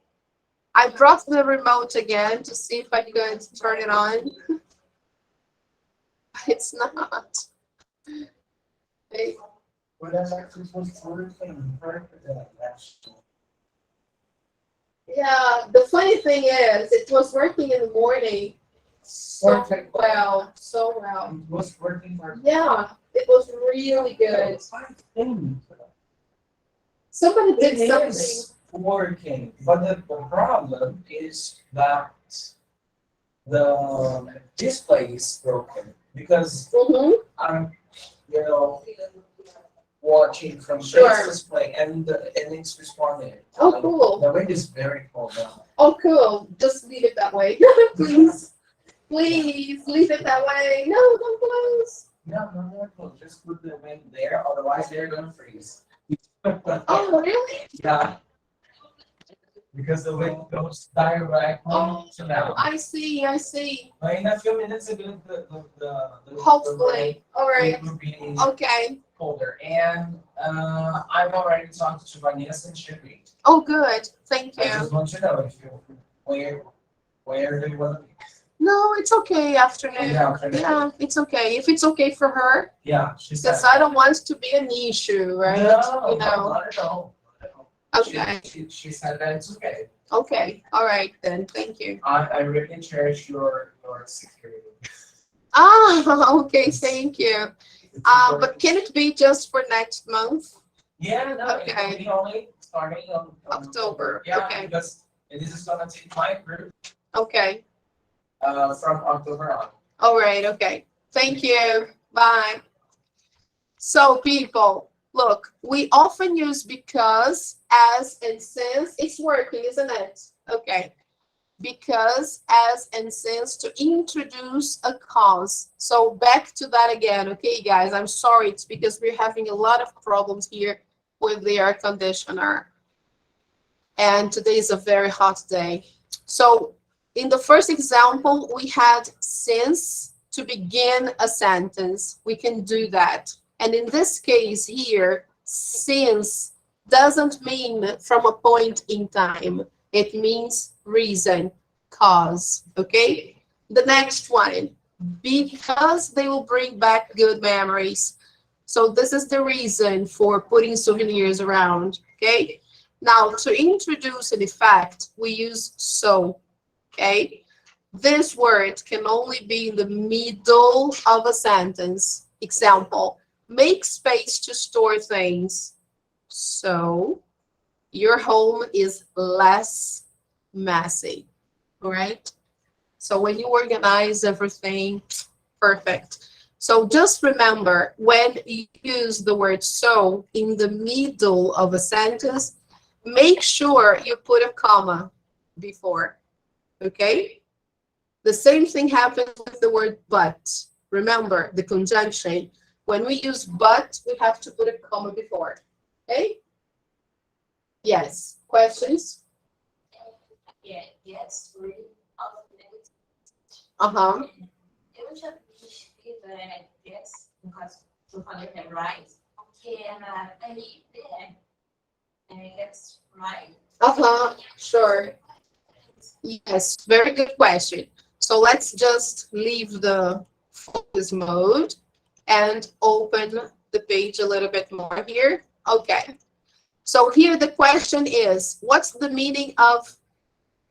I brought the remote again to see if I could turn it on. It's not. Okay. But that's actually supposed to work and right for that actually. Yeah, the funny thing is, it was working in the morning so well, so well. It was working for. Yeah, it was really good. Somebody did It something. is working, but the problem is that the display is broken because Mhm. I'm, you know, watching from Sure. this display and it's responding. Oh, cool. The wind is very cold now. Oh, cool. Just leave it that way. Please. Please leave it that way. No, don't close. No, cold. Just put the wind there, otherwise they're gonna freeze. Oh, really? Yeah. Because the wind goes directly Oh, to now. I see, I see. But in a few minutes ago, the Hopefully. All right. it will be Okay. colder. And I've already talked to Vanessa and Sherry. Oh, good. Thank I you. just want to know if you where do you want to be? No, it's okay, afternoon. Yeah, Yeah, it's okay. If it's okay for her, yeah, she said. because I don't want it to be an issue, right? No, You know. not at all. Okay. She said that it's okay. Okay. All right then. Thank you. I really cherish your security. Ah, okay. Thank you. It's But important. can it be just for next month? Yeah, no, it Okay. will be only starting on October, Yeah, okay. because this is gonna take my group Okay. from October on. All right. Okay. Thank you. Bye. So people, look, we often use because, as, and since. It's working, isn't it? Okay. Because, as, and since to introduce a cause. So back to that again, okay, guys? I'm sorry, it's because we're having a lot of problems here with the air conditioner. And today is a very hot day. So in the first example, we had since to begin a sentence, we can do that. And in this case here, since doesn't mean from a point in time. It means reason, cause, okay? The next one, because they will bring back good memories. So this is the reason for putting souvenirs around, okay? Now, to introduce an effect, we use so, okay? This word can only be in the middle of a sentence. Example, make space to store things. So your home is less messy, all right? So when you organize everything, perfect. So just remember, when you use the word so in the middle of a sentence, make sure you put a comma before, okay? The same thing happens with the word but. Remember, the conjunction. When we use but, we have to put a comma before, okay? Yes, questions? Yeah, yes, really. Uh-huh. Eu já fiz yes, because to find it right. Okay, that's right. Uh-huh, sure. Yes, very good question. So let's just leave the focus mode and open the page a little bit more here. Okay. So here the question is, what's the meaning of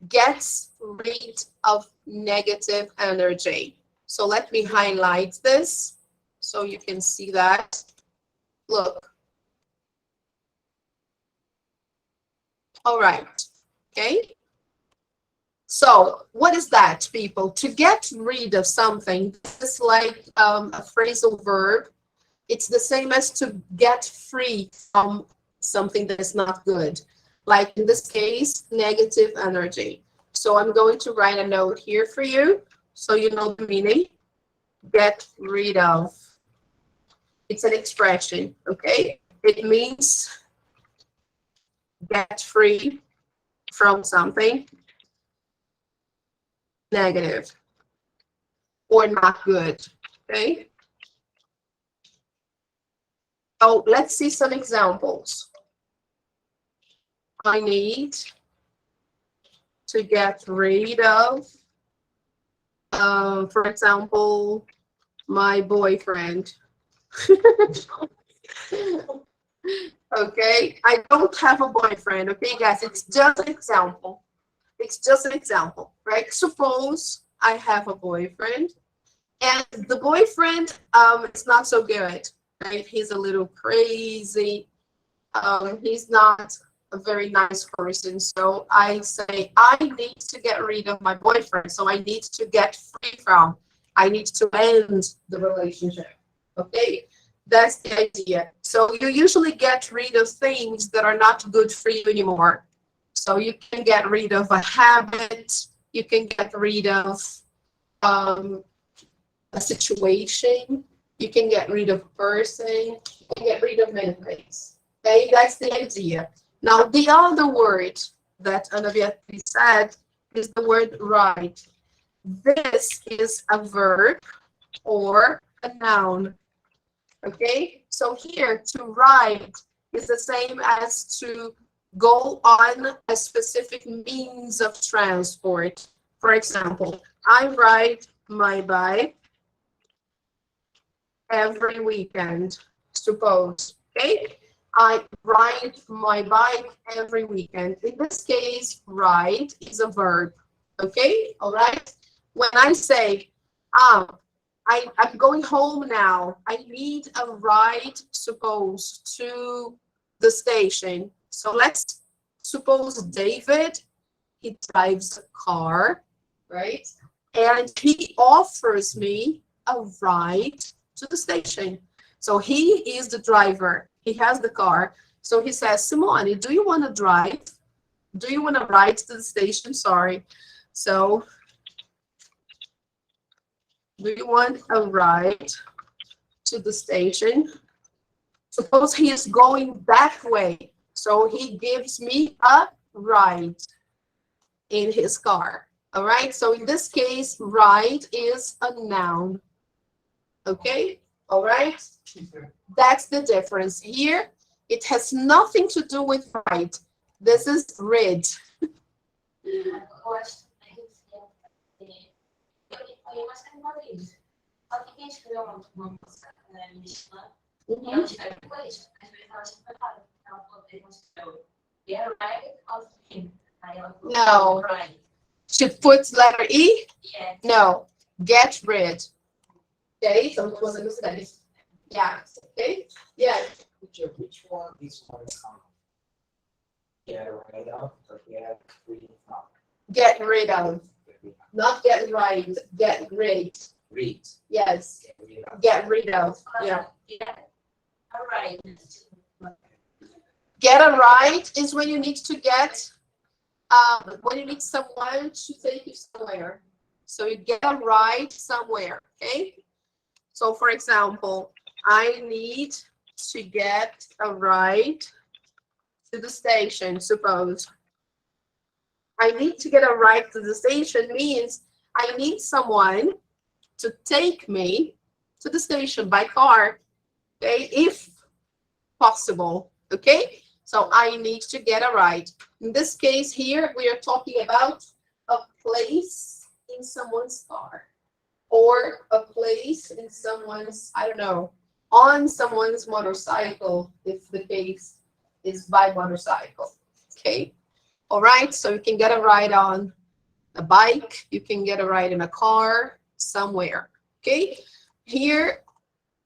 gets rid of negative energy? So let me highlight this so you can see that. Look. All right. Okay. So what is that, people? To get rid of something, it's like a phrasal verb. It's the same as to get free from something that is not good. Like in this case, negative energy. So I'm going to write a note here for you so you know the meaning. Get rid of. It's an expression, okay? It means get free from something negative or not good, okay? So let's see some examples. I need to get rid of, for example, my boyfriend. Okay, I don't have a boyfriend, okay, guys? It's just an example. It's just an example, right? Suppose I have a boyfriend and the boyfriend is not so good, right? He's a little crazy. He's not a very nice person. So I say, I need to get rid of my boyfriend. So I need to get free from. I need to end the relationship. Okay? That's the idea. So you usually get rid of things that are not good for you anymore. So you can get rid of a habit. You can get rid of a situation. You can get rid of a person. You can get rid of many things. Okay, that's the idea. Now, the other word that Ana Beatriz said is the word right. This is a verb or a noun. Okay, so here to ride is the same as to go on a specific means of transport. For example, I ride my bike every weekend, suppose, okay? I ride my bike every weekend. In this case, ride is a verb, okay? All right? When I say, I'm going home now. I need a ride, suppose, to the station. So let's suppose David, he drives a car, right? And he offers me a ride to the station. So he is the driver. He has the car. So he says, Simone, do you want to drive? Do you want to ride to the station? Sorry. So do you want a ride to the station? Suppose he is going that way. So he gives me a ride in his car. All right. So in this case, ride is a noun. Okay, all right? That's the difference. Here, it has nothing to do with right. This is rid. Eu acho que eu acho que não é isso. Só que quem escreveu uma música na Michelin, ela escreve depois. Às vezes ela escreve errado. Ela falou que não escreveu. Get right of him. Aí ela falou, No. right. Should put letter E? Yeah. No. Get rid. Okay, so it wasn't a mistake. Yeah, okay? Yeah. Which one is more common? Get rid of or get rid of? Get rid of. Not get right, get rid. Read. Yes, Get rid of. get rid of. Yeah. Yeah. All right. Get a ride is when you need to get, when you need someone to take you somewhere. So you get a ride somewhere, okay? So for example, I need to get a ride to the station, suppose. I need to get a ride to the station means I need someone to take me to the station by car, okay, if possible, okay? So I need to get a ride. In this case here, we are talking about a place in someone's car or a place in someone's, I don't know, on someone's motorcycle, if the case is by motorcycle, okay? All right, so you can get a ride on a bike, you can get a ride in a car, somewhere, okay? Here,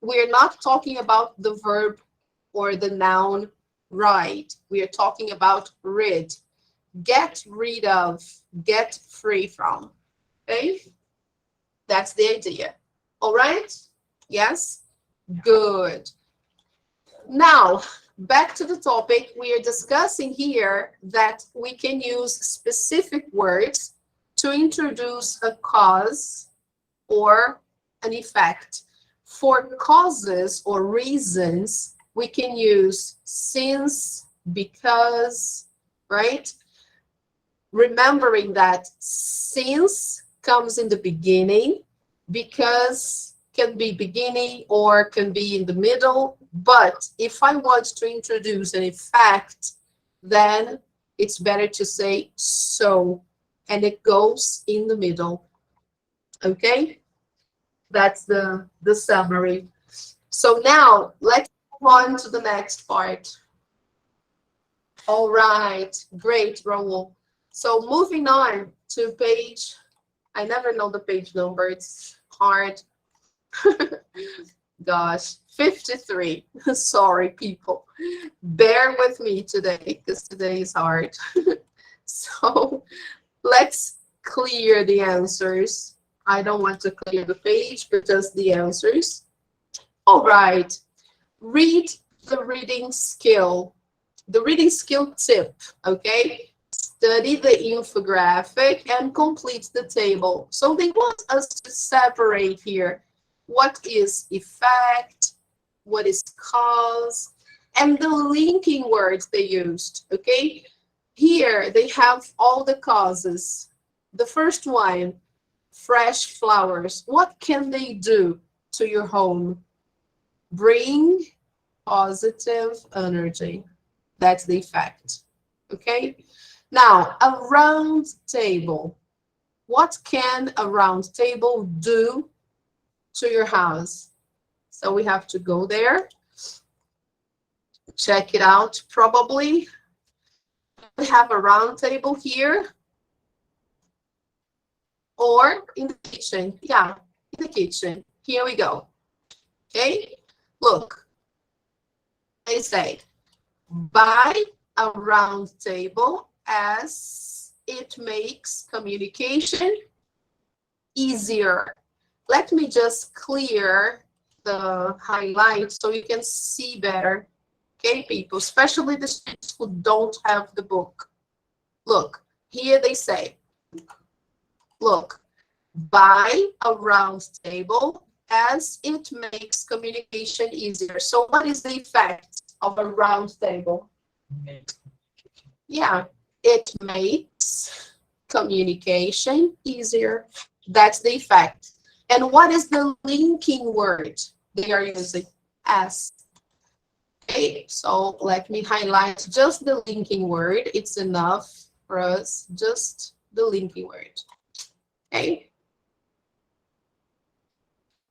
we're not talking about the verb or the noun ride. We are talking about rid. Get rid of, get free from, okay? That's the idea. All right? Yes? Good. Now, back to the topic. We are discussing here that we can use specific words to introduce a cause or an effect. For causes or reasons, we can use since, because, right? Remembering that since comes in the beginning, because can be beginning or can be in the middle. But if I want to introduce an effect, then it's better to say so, and it goes in the middle. Okay? That's the summary. So now let's move on to the next part. All right, great, Raul. So moving on to page, I never know the page number, it's hard. Gosh, 53. Sorry, people. Bear with me today, because today is hard. So let's clear the answers. I don't want to clear the page, but just the answers. All right. Read the reading skill. The reading skill tip, okay? Study the infographic and complete the table. So they want us to separate here. What is effect? What is cause? And the linking words they used, okay? Here they have all the causes. The first one, fresh flowers. What can they do to your home? Bring positive energy. That's the effect, okay? Now, a round table. What can a round table do to your house? So we have to go there, check it out. Probably we have a round table here or in the kitchen. Yeah, in the kitchen. Here we go. Okay, look, they say buy a round table as it makes communication easier. Let me just clear the highlights so you can see better. Okay, people, especially the students who don't have the book. Look, here they say, look, buy a round table as it makes communication easier. So what is the effect of a round table? Yeah, it makes communication easier. That's the effect. And what is the linking word they are using? As. Okay, so let me highlight just the linking word. It's enough for us, just the linking word. Okay.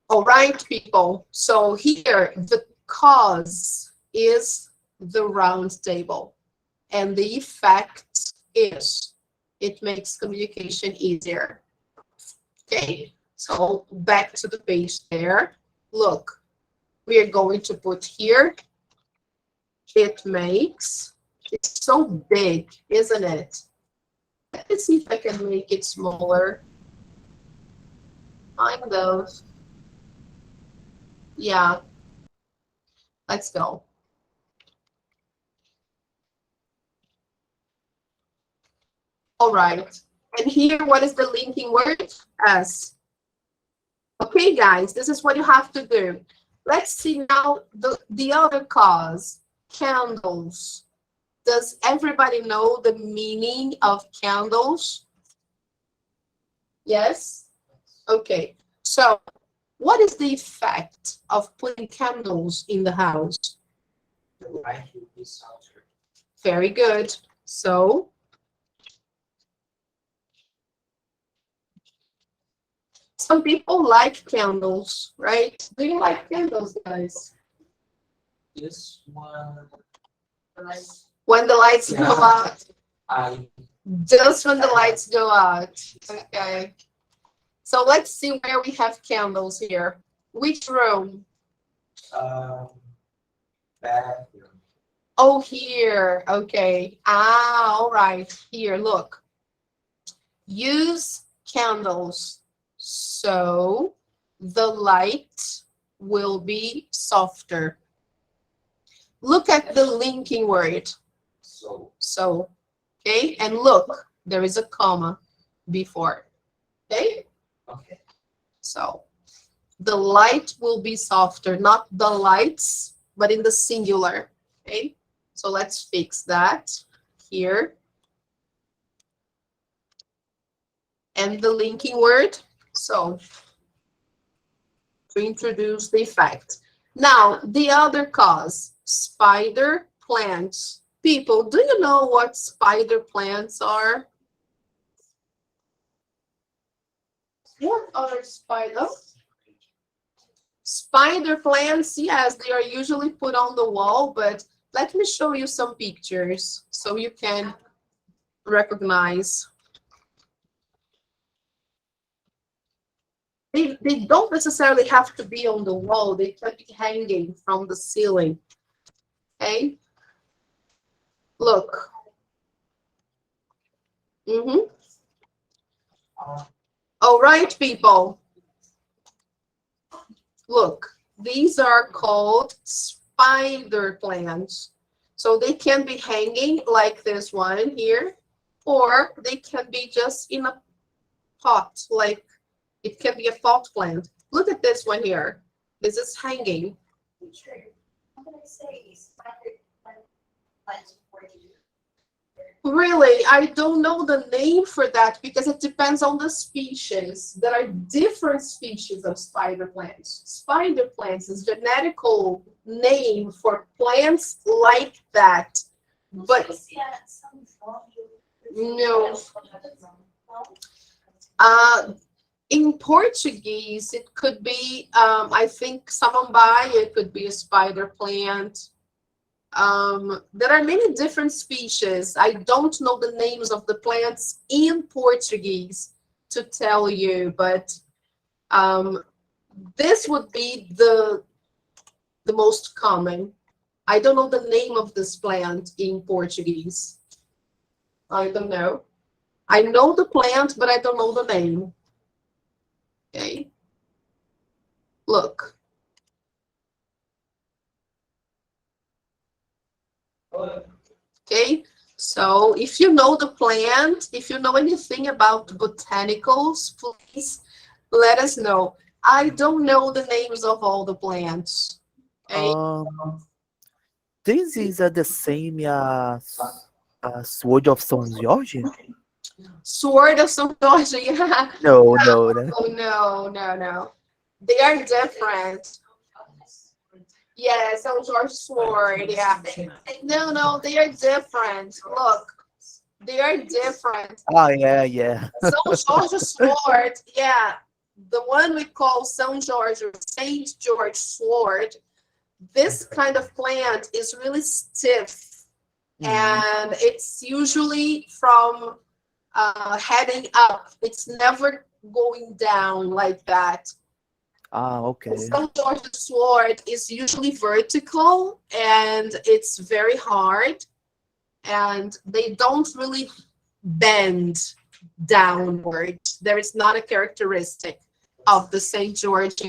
All right, people. So here, the cause is the round table. And the effect is it makes communication easier. Okay, so back to the page there. Look, we are going to put here, it makes, it's so big, isn't it? Let me see if I can make it smaller. Kind of. Yeah. Let's go. All right. And here, what is the linking word? As. Okay, guys, this is what you have to do. Let's see now the other cause, candles. Does everybody know the meaning of candles? Yes? Okay. So what is the effect of putting candles in the house? The light will be softer. Very good. So some people like candles, right? Do you like candles, guys? This one, When the lights go Yeah. out, I just when the lights go out. Okay. So let's see where we have candles here. Which room? bathroom. Oh, here. Okay. Ah, all right. Here, look. Use candles so the light will be softer. Look at the linking word. So, okay, and look, there is a comma before. Okay? Okay. So, the light will be softer, not the lights, but in the singular. Okay? So let's fix that here. And the linking word. So, to introduce the effect. Now, the other cause, spider plants. People, do you know what spider plants are? What are spider? Spider plants, yes, they are usually put on the wall, but let me show you some pictures so you can recognize. They don't necessarily have to be on the wall, they can be hanging from the ceiling. Okay? Look. All right, people. Look, these are called spider plants. So they can be hanging like this one here, or they can be just in a pot, like it can be a pot plant. Look at this one here. This is hanging. What can I say? Spider plants for you. Really, I don't know the name for that because it depends on the species. There are different species of spider plants. Spider plants is genetical name for plants like that. But no. In Portuguese, it could be, I think samambaia, it could be a spider plant. There are many different species. I don't know the names of the plants in Portuguese to tell you, but this would be the most common. I don't know the name of this plant in Portuguese. I don't know. I know the plant, but I don't know the name. Okay. Look. Okay, so if you know the plant, if you know anything about botanicals, please let us know. I don't know the names of all the plants. Okay. This is the same as Sword of São Jorge? Sword of São Jorge, yeah. No, no, no. Oh, no, no, no. They are different. Yeah, São Jorge sword, yeah. No, no, they are different. Look, they are different. Oh, yeah, yeah. São Jorge sword, yeah. The one we call São Jorge or Saint George sword, this kind of plant is really stiff. And it's usually from heading up. It's never going down like that. Ah, okay. São Jorge sword is usually vertical and it's very hard, and they don't really bend downward. There is not a characteristic of the St. George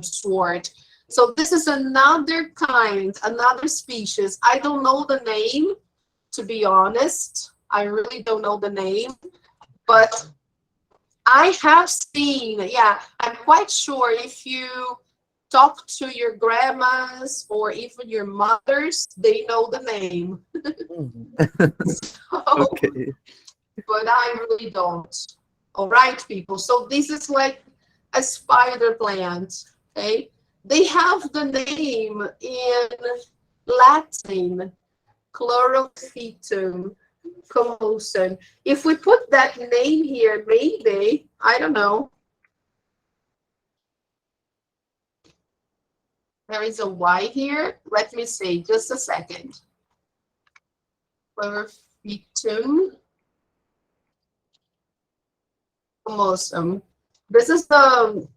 sword. So this is another kind, another species. I don't know the name, to be honest. I really don't know the name, but I have seen, yeah, I'm quite sure if you talk to your grandmas or even your mothers, they know the name. So, Okay. but I really don't. All right, people. So this is like a spider plant, okay? They have the name in Latin, Chlorophytum commosum. If we put that name here, maybe, I don't know. There is a Y here. Let me see, just a second. Chlorophytum commosum. This is the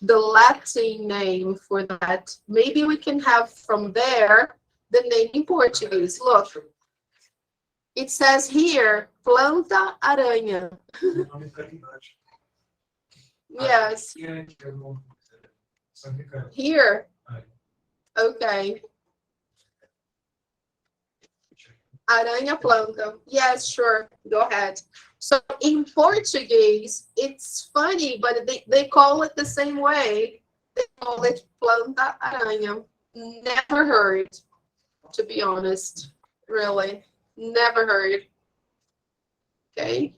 Latin name for that. Maybe we can have from there the name in Portuguese. Look, it says here, planta aranha. Yes, here. Okay. Aranha planta. Yes, sure. Go ahead. So in Portuguese, it's funny, but they call it the same way. They call it planta aranha. Never heard, to be honest. Really. Never heard. Okay.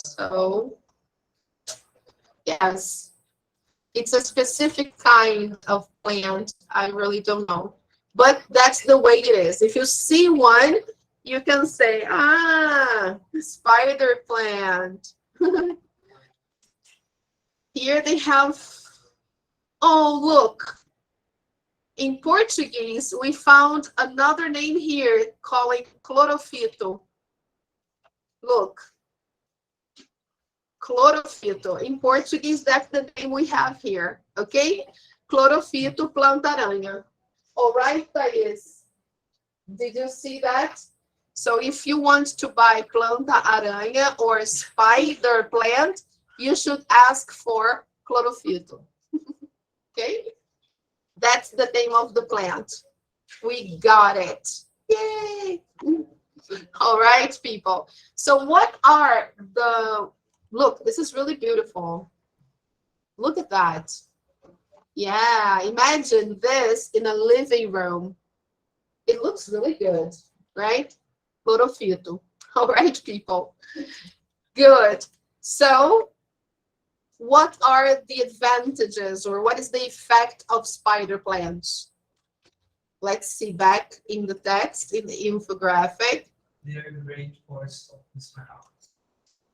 So, yes. It's a specific kind of plant. I really don't know. But that's the way it is. If you see one, you can say, ah, spider plant. Here they have, oh, look. In Portuguese, we found another name here calling clorofito. Look. Clorofito. In Portuguese, that's the name we have here, okay? Clorofito planta-aranha. All right, Thais? Did you see that? So if you want to buy planta-aranha or spider plant, you should ask for clorofito. Okay? That's the name of the plant. We got it. Yay! All right, people. So what are the... Look, this is really beautiful. Look at that. Yeah, imagine this in a living room. It looks really good, right? Clorofito. All right, people. Good. So what are the advantages, or what is the effect of spider plants? Let's see back in the text, in the infographic. They are great for stopping smell.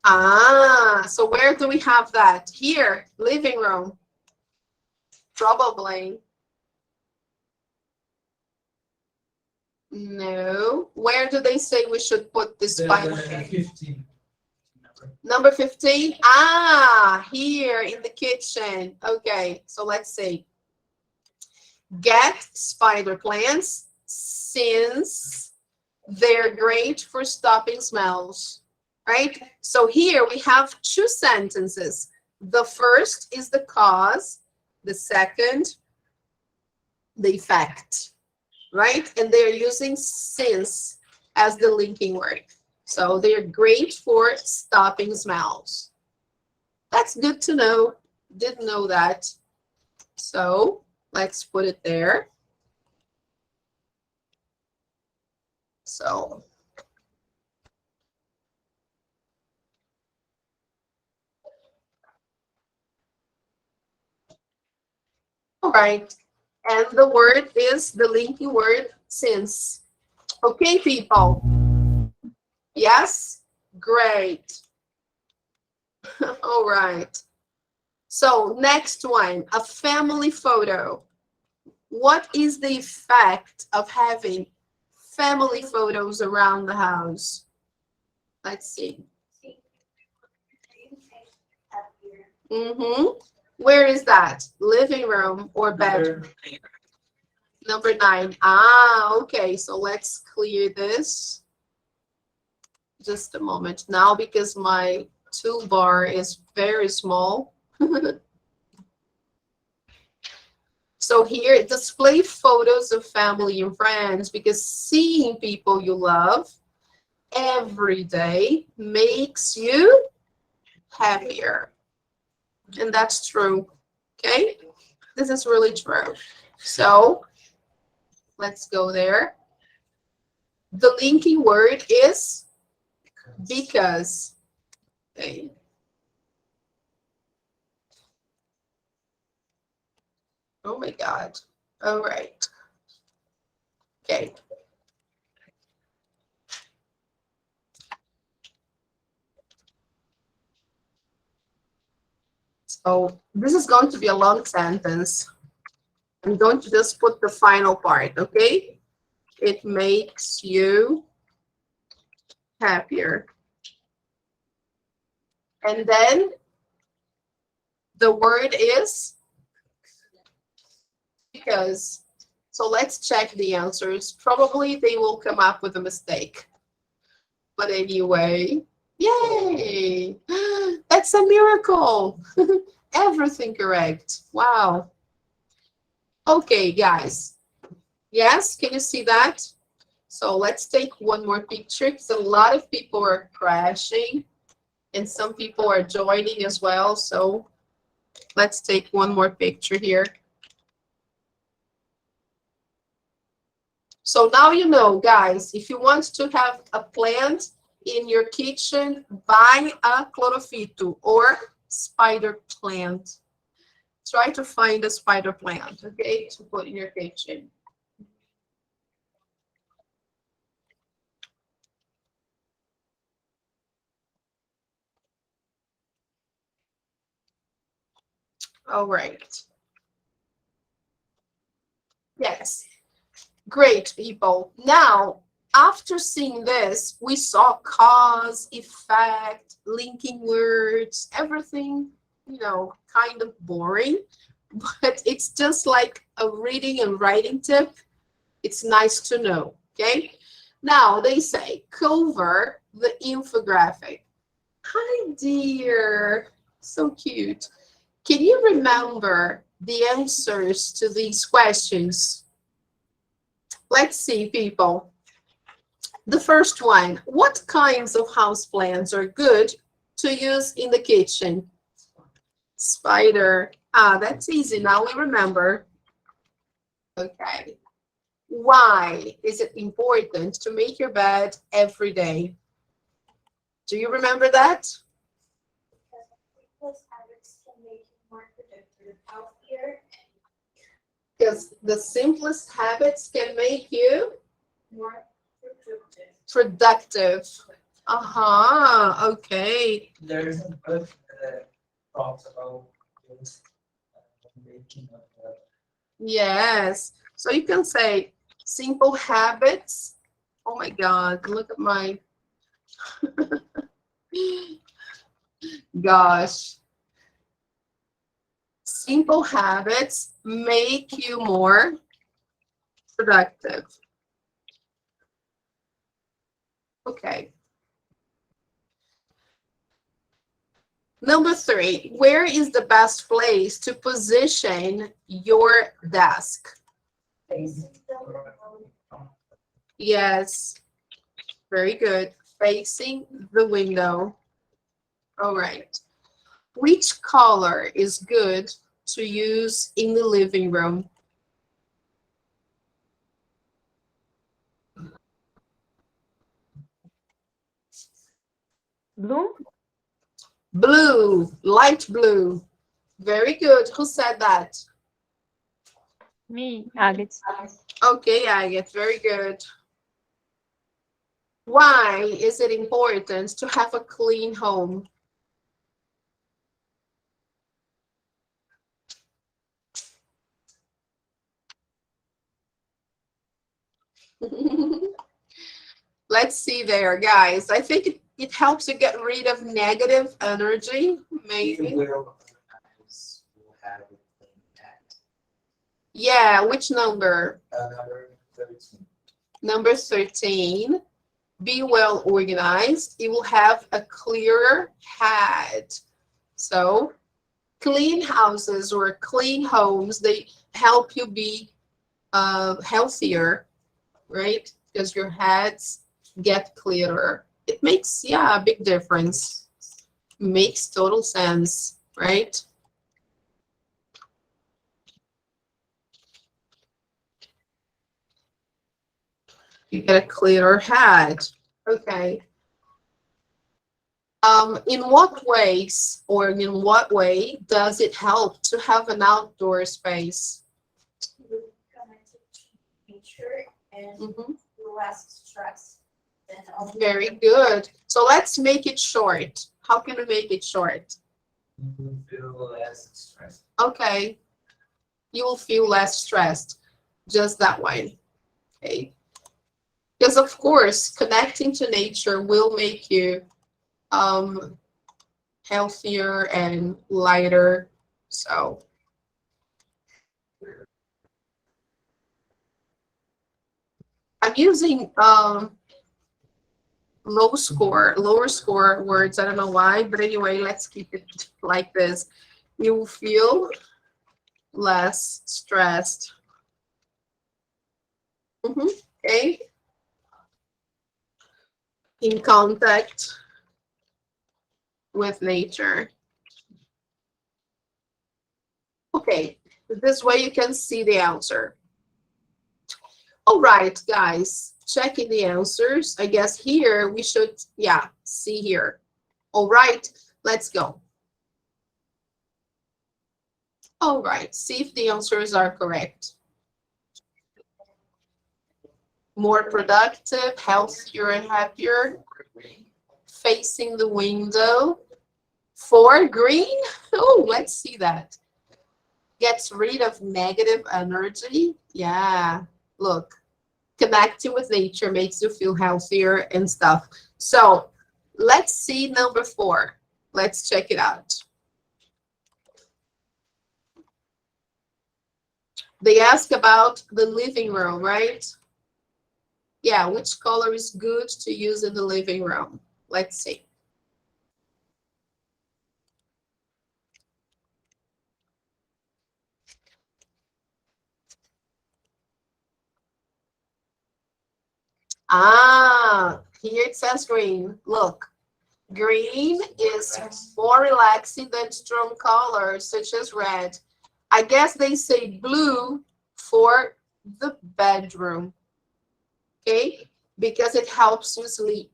Ah, so where do we have that? Here, living room. Probably. No. Where do they say we should put this spider? 15. Number 15? Ah, here in the kitchen. Okay, so let's see. Get spider plants since they're great for stopping smells. Right? So here we have two sentences. The first is the cause, the second, the effect, right? And they're using since as the linking word. So they're great for stopping smells. That's good to know. Didn't know that. So let's put it there. So right. And the word is the linking word since. Okay, people. Yes? Great. All right. So next one, a family photo. What is the effect of having family photos around the house? Let's see. Mm-hmm. Where is that? Living room or bedroom? Number 9. Ah, okay. So let's clear this. Just a moment now because my toolbar is very small. So here, display photos of family and friends because seeing people you love every day makes you happier. And that's true. Okay? This is really true. So let's go there. The linking word is because. Okay. Oh my God. All right. Okay. So this is going to be a long sentence. I'm going to just put the final part, okay? It makes you happier. And then the word is because. So let's check the answers. Probably they will come up with a mistake. But anyway, yay! That's a miracle. Everything correct. Wow. Okay, guys. Yes, can you see that? So let's take one more picture because a lot of people are crashing and some people are joining as well. So let's take one more picture here. So now you know, guys, if you want to have a plant in your kitchen, buy a chlorophyto or spider plant. Try to find a spider plant, okay, to put in your kitchen. All right. Yes. Great, people. Now, after seeing this, we saw cause, effect, linking words, everything, you know, kind of boring, but it's just like a reading and writing tip. It's nice to know, okay? Now, they say cover the infographic. Hi, dear. So cute. Can you remember the answers to these questions? Let's see, people. The first one, what kinds of houseplants are good to use in the kitchen? Spider. Ah, that's easy. Now we remember. Okay. Why is it important to make your bed every day? Do you remember that? Because habits can make you more productive, healthier, Because the simplest habits can make you more productive. productive. Uh-huh. Okay. There's a book that talks about this making of the Yes. So you can say simple habits. Oh my God, look at my gosh. Simple habits make you more productive. Okay. Number 3, where is the best place to position your desk? Yes, very good. Facing the window. All right. Which color is good to use in the living room? Blue? Blue, light blue. Very good. Who said that? Me, Agate. Okay, Agate, very good. Why is it important to have a clean home? Let's see there, guys. I think it helps you get rid of negative energy, maybe. You will organize, will have it clean at Yeah, which number? number 13. Number 13. Be well organized. You will have a clearer head. So, clean houses or clean homes, they help you be healthier, right? Because your heads get clearer. It makes, yeah, a big difference. Makes total sense, right? You get a clearer head. Okay. In what ways or in what way does it help to have an outdoor space? Connected to nature and Mhm. less stress. Very good. So let's make it short. How can we make it short? You feel less stressed. Okay. You will feel less stressed. Just that way. Okay. Because of course, connecting to nature will make you healthier and lighter. So I'm using lower score words. I don't know why, but anyway, let's keep it like this. You will feel less stressed. Okay. In contact with nature. Okay, this way you can see the answer. All right, guys, checking the answers. I guess here we should, yeah, see here. All right, let's go. All right, see if the answers are correct. More productive, healthier and happier. Facing the window. 4, green. Oh, let's see that. Gets rid of negative energy. Yeah, look. Connecting with nature makes you feel healthier and stuff. So let's see number 4. Let's check it out. They ask about the living room, right? Yeah, which color is good to use in the living room? Let's see. Ah, here it says green. Look, green is more relaxing than strong colors such as red. I guess they say blue for the bedroom. Okay, because it helps you sleep.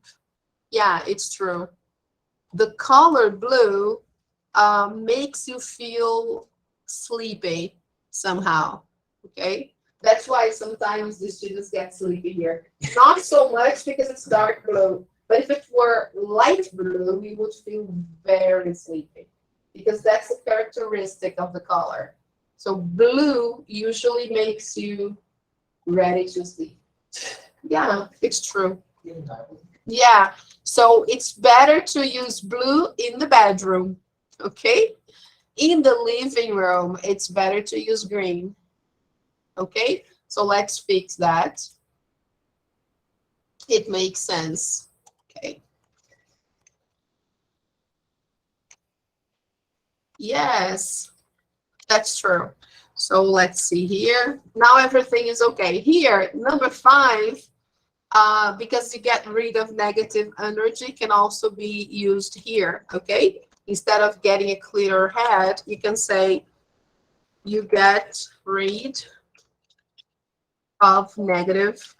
Yeah, it's true. The color blue makes you feel sleepy somehow. Okay, that's why sometimes the students get sleepy here. Not so much because it's dark blue, but if it were light blue, we would feel very sleepy because that's a characteristic of the color. So blue usually makes you ready to sleep. Yeah, it's true. Yeah, so it's better to use blue in the bedroom, okay? In the living room, it's better to use green, okay? So let's fix that. It makes sense, okay? Yes, that's true. So let's see here. Now everything is okay. Here, number 5, because you get rid of negative energy can also be used here, okay? Instead of getting a clearer head, you can say you get rid of negative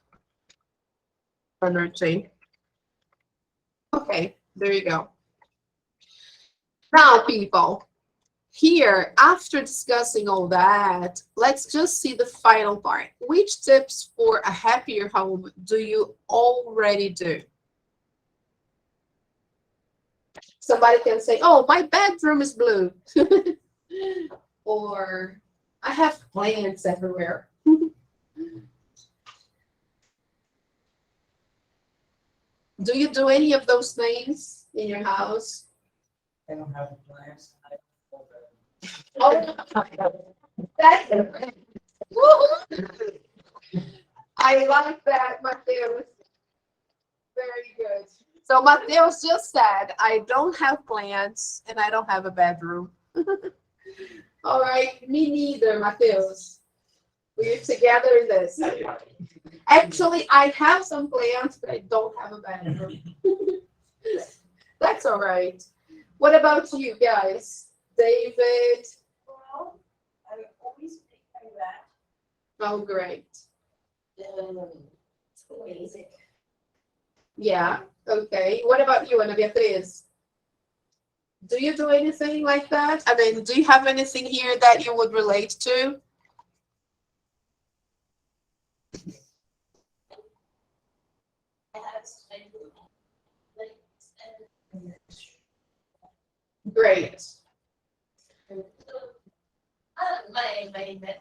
energy. Okay, there you go. Now, people, here, after discussing all that, let's just see the final part. Which tips for a happier home do you already do? Somebody can say, oh, my bedroom is blue. Or I have plants everywhere. Do you do any of those things in your house? I don't have plans. Oh, that's Woohoo! I like that, Mateus. Very good. So Mateus just said, I don't have plants and I don't have a bedroom. All right, me neither, Mateus. We're together in this. Actually, I have some plants, but I don't have a bedroom. That's all right. What about you guys? David? Well, I always make my bed. Oh, great. It's amazing. Yeah, okay. What about you, Ana Beatriz? Do you do anything like that? I mean, do you have anything here that you would relate to? I have like Great. my bed.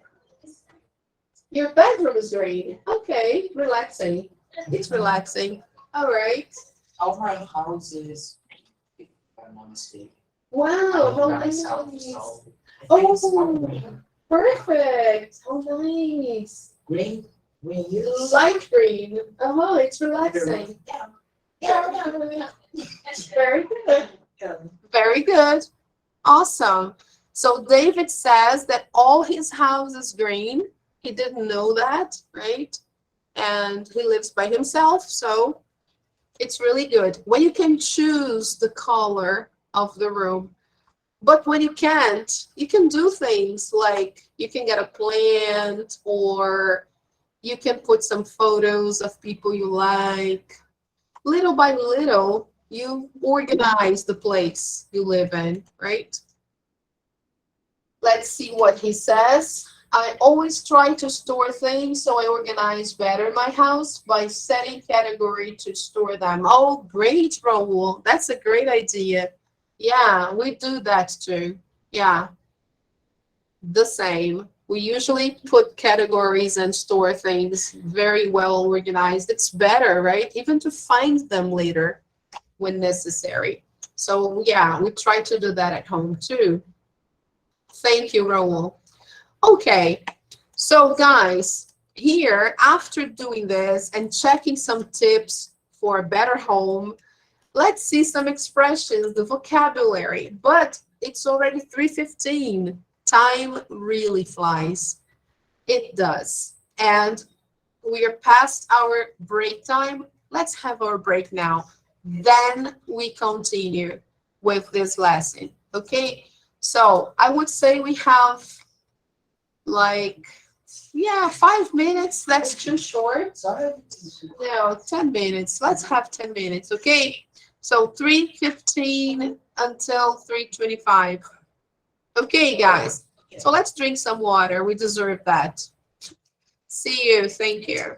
Your bedroom is green. Okay, relaxing. It's relaxing. All right. All my houses, if I'm not mistaken. Wow, how nice. Oh, perfect. How nice. Green, you. Light green. Oh, it's relaxing. Very good. Very good. Awesome. So David says that all his house is green. He didn't know that, right? And he lives by himself, so it's really good. When you can choose the color of the room, but when you can't, you can do things like you can get a plant or you can put some photos of people you like. Little by little, you organize the place you live in, right? Let's see what he says. I always try to store things, so I organize better my house by setting category to store them. Oh, great, Raul. That's a great idea. Yeah, we do that too. Yeah, the same. We usually put categories and store things very well organized. It's better, right? Even to find them later when necessary. So yeah, we try to do that at home too. Thank you, Raul. Okay, so guys, here, after doing this and checking some tips for a better home, let's see some expressions, the vocabulary. But it's already 3:15. Time really flies. It does. And we are past our break time. Let's have our break now. Then we continue with this lesson. Okay? So I would say we have like, yeah, 5 minutes. That's too short. Sorry. No, 10 minutes. Let's have 10 minutes, okay? So 3:15 until 3:25. Okay, guys. So let's drink some water. We deserve that. See you. Thank you.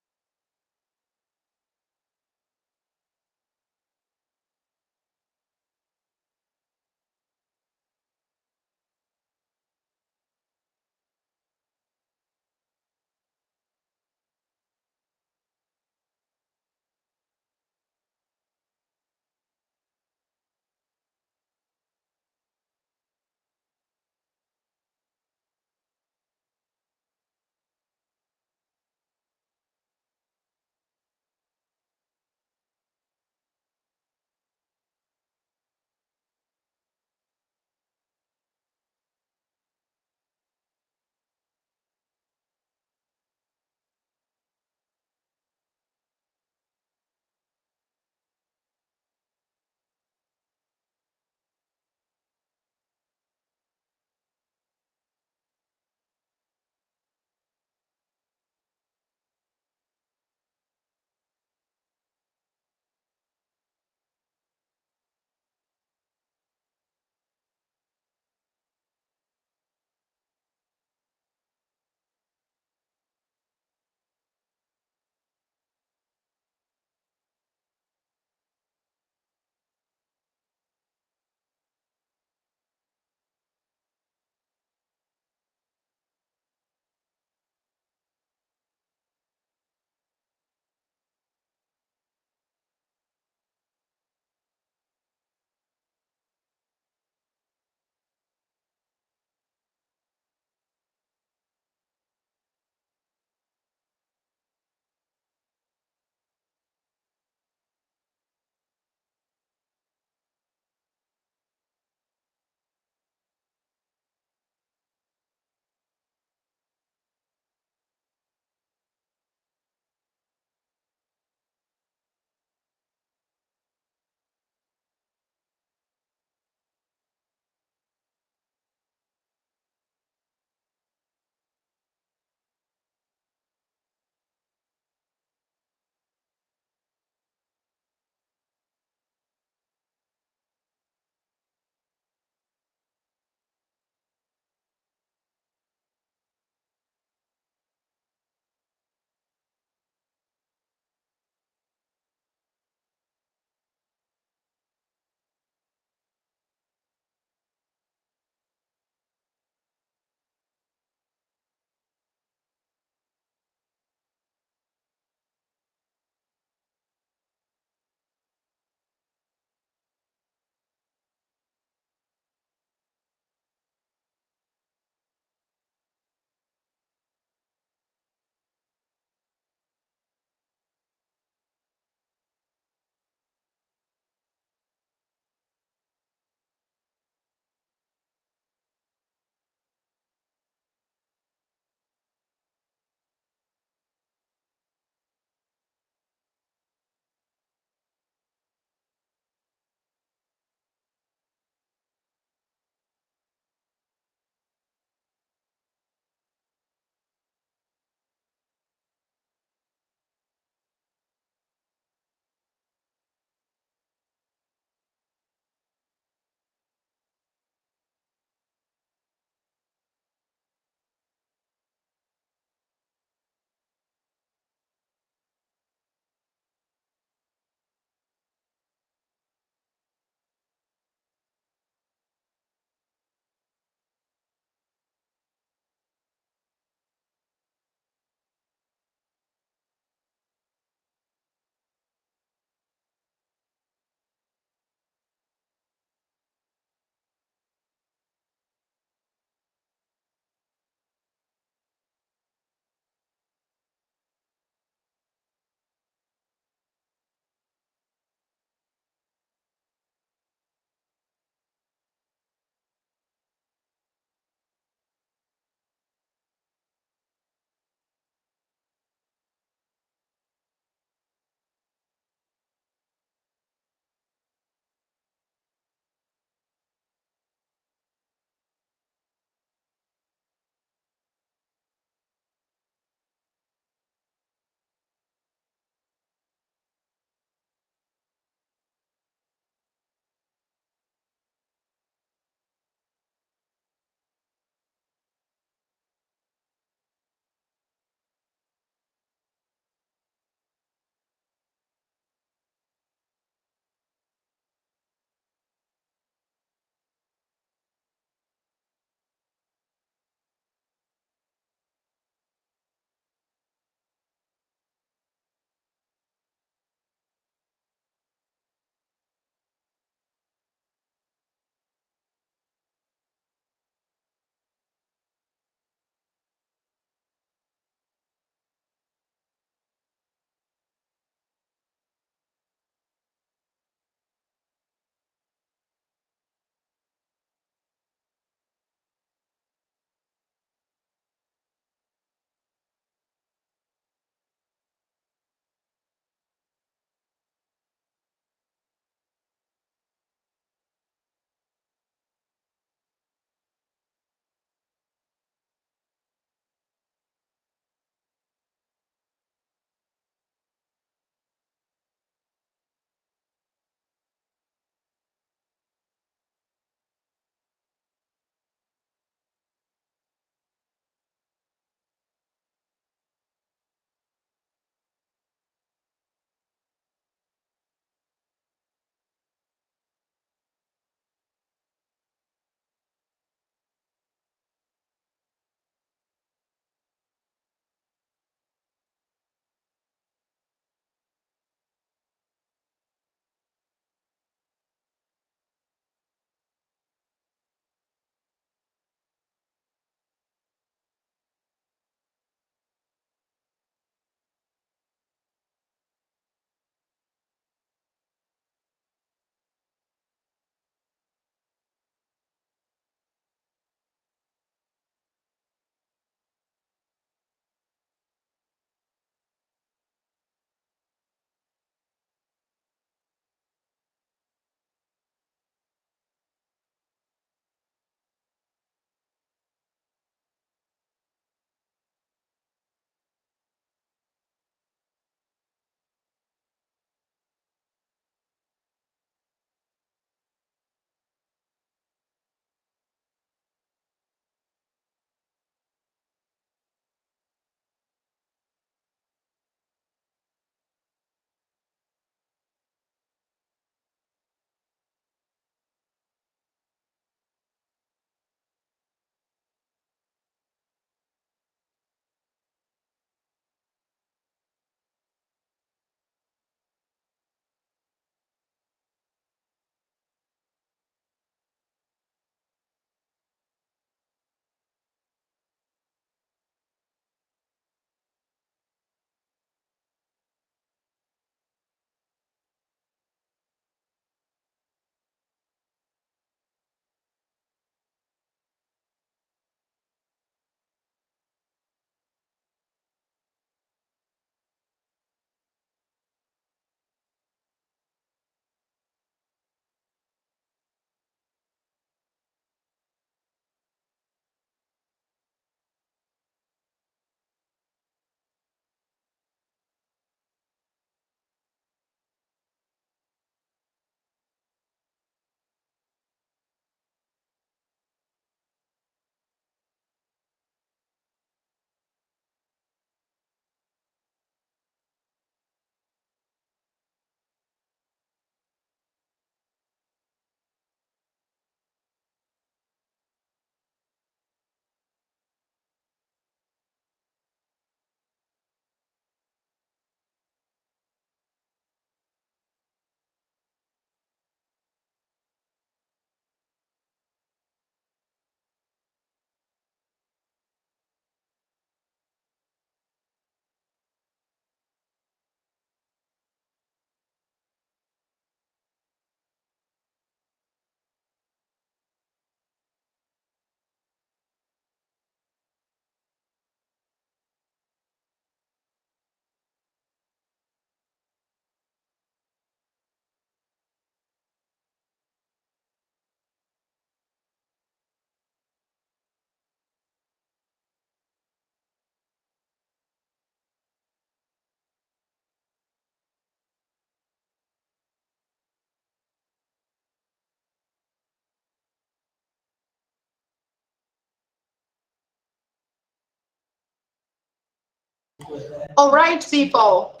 All right, people.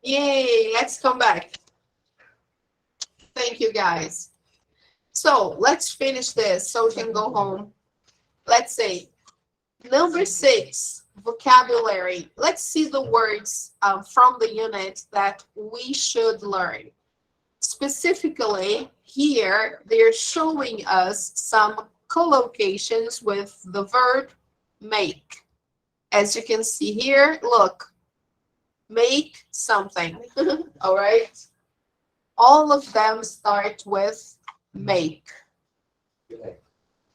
Yay, let's come back. Thank you, guys. So let's finish this so we can go home. Let's see. Number 6, vocabulary. Let's see the words from the unit that we should learn. Specifically, here, they're showing us some collocations with the verb make. As you can see here, look, make something, all right? All of them start with make.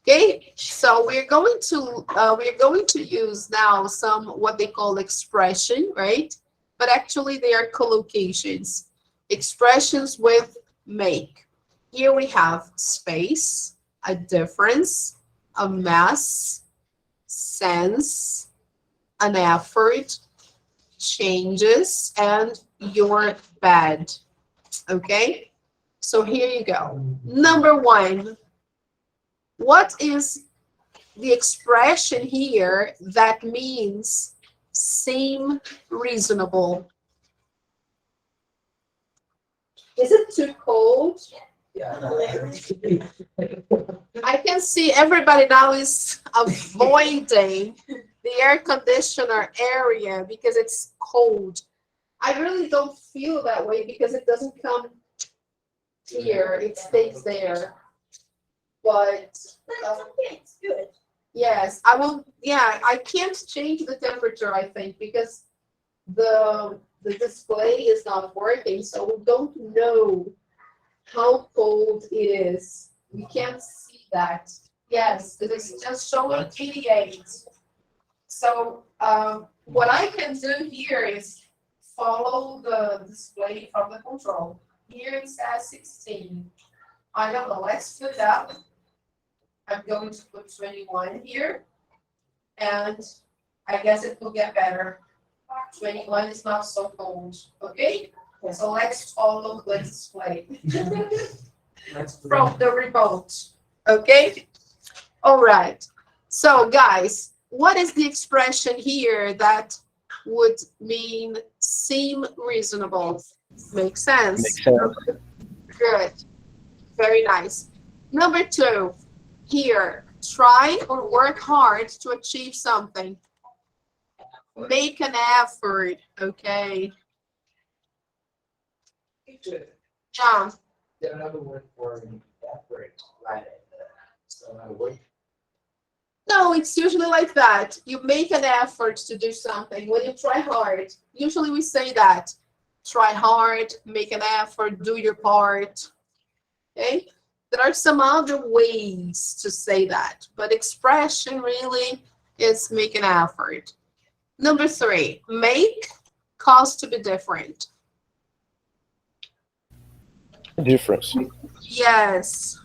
Okay, so we're going to use now some what they call expression, right? But actually they are collocations. Expressions with make. Here we have space, a difference, a mess, sense, an effort, changes, and you're bad. Okay, so here you go. Number 1, what is the expression here that means seem reasonable? Is it too cold? I can see everybody now is avoiding the air conditioner area because it's cold. I really don't feel that way because it doesn't come here, it stays there. But It's good. yes, I will. Yeah, I can't change the temperature, I think, because the display is not working, so we don't know how cold it is. We can't see that. Yes, it is just showing 88. So what I can do here is follow the display from the control. Here it says 16. I don't know, let's put that. I'm going to put 21 here. And I guess it will get better. 21 is not so cold, okay? So let's follow the display from the remote, okay? All right. So guys, what is the expression here that would mean seem reasonable? Makes sense? Makes sense. Good. Very nice. Number 2, here, try or work hard to achieve something. Make an effort, okay? John. There's another word for effort, right? So another word. No, it's usually like that. You make an effort to do something. When you try hard, usually we say that. Try hard, make an effort, do your part. Okay? There are some other ways to say that, but expression really is make an effort. Number 3, make, cause to be different. Difference. Yes.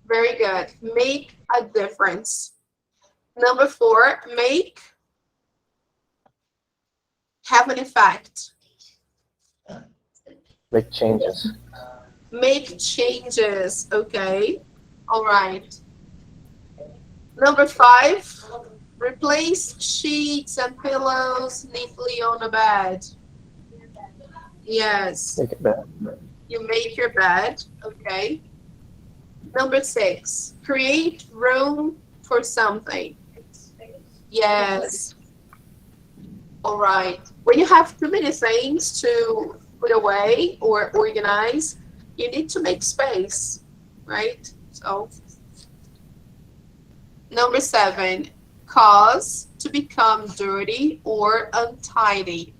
Very good. Make a difference. Number 4, make, have an effect. Make changes. Make changes. Okay. All right. Number 5, replace sheets and pillows neatly on a bed. Yes. Make it bad. You make your bed. Okay. Number 6, create room for something. Yes. All right. When you have too many things to put away or organize, you need to make space, right? So, number 7, cause to become dirty or untidy.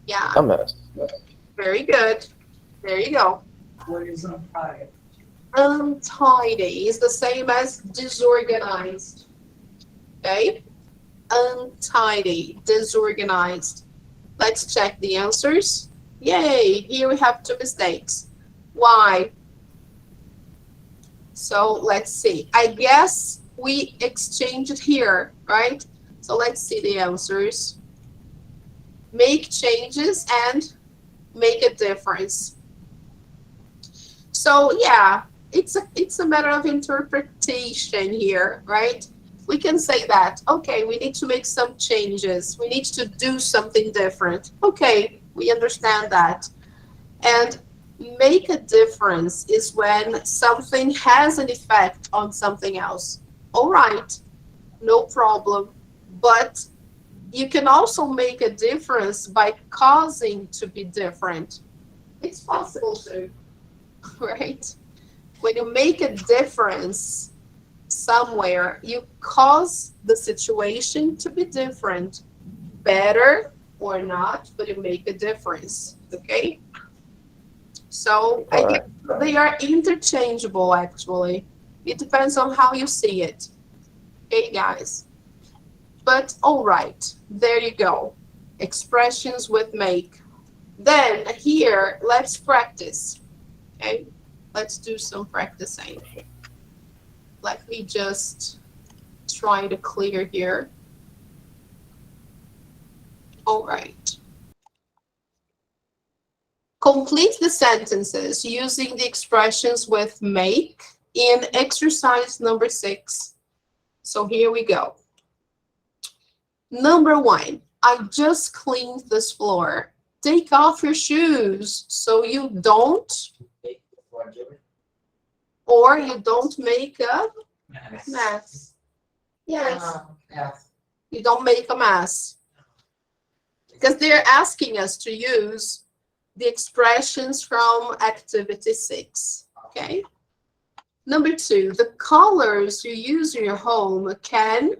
Yeah, A mess. very good. There you go. What is untied? Untidy is the same as disorganized. Okay? Untidy, disorganized. Let's check the answers. Yay, here we have 2 mistakes. Why? So let's see. I guess we exchanged it here, right? So let's see the answers. Make changes and make a difference. So yeah, it's a matter of interpretation here, right? We can say that, okay, we need to make some changes. We need to do something different. Okay, we understand that. And make a difference is when something has an effect on something else. All right, no problem. But you can also make a difference by causing to be different. It's possible too, right? When you make a difference somewhere, you cause the situation to be different, better or not, but you make a difference, okay? So I Alright. guess they are interchangeable, actually. It depends on how you see it. Okay, guys? But all right, there you go. Expressions with make. Then here, let's practice. Okay, let's do some practicing. Let me just try to clear here. All right. Complete the sentences using the expressions with make in exercise number 6. So here we go. Number 1, I just cleaned this floor. Take off your shoes so you don't, Make the floor dirty. or you don't make a Mess. mess. Yes, Yes. you don't make a mess. Because they're asking us to use the expressions from activity 6, okay? Number 2, the colors you use in your home can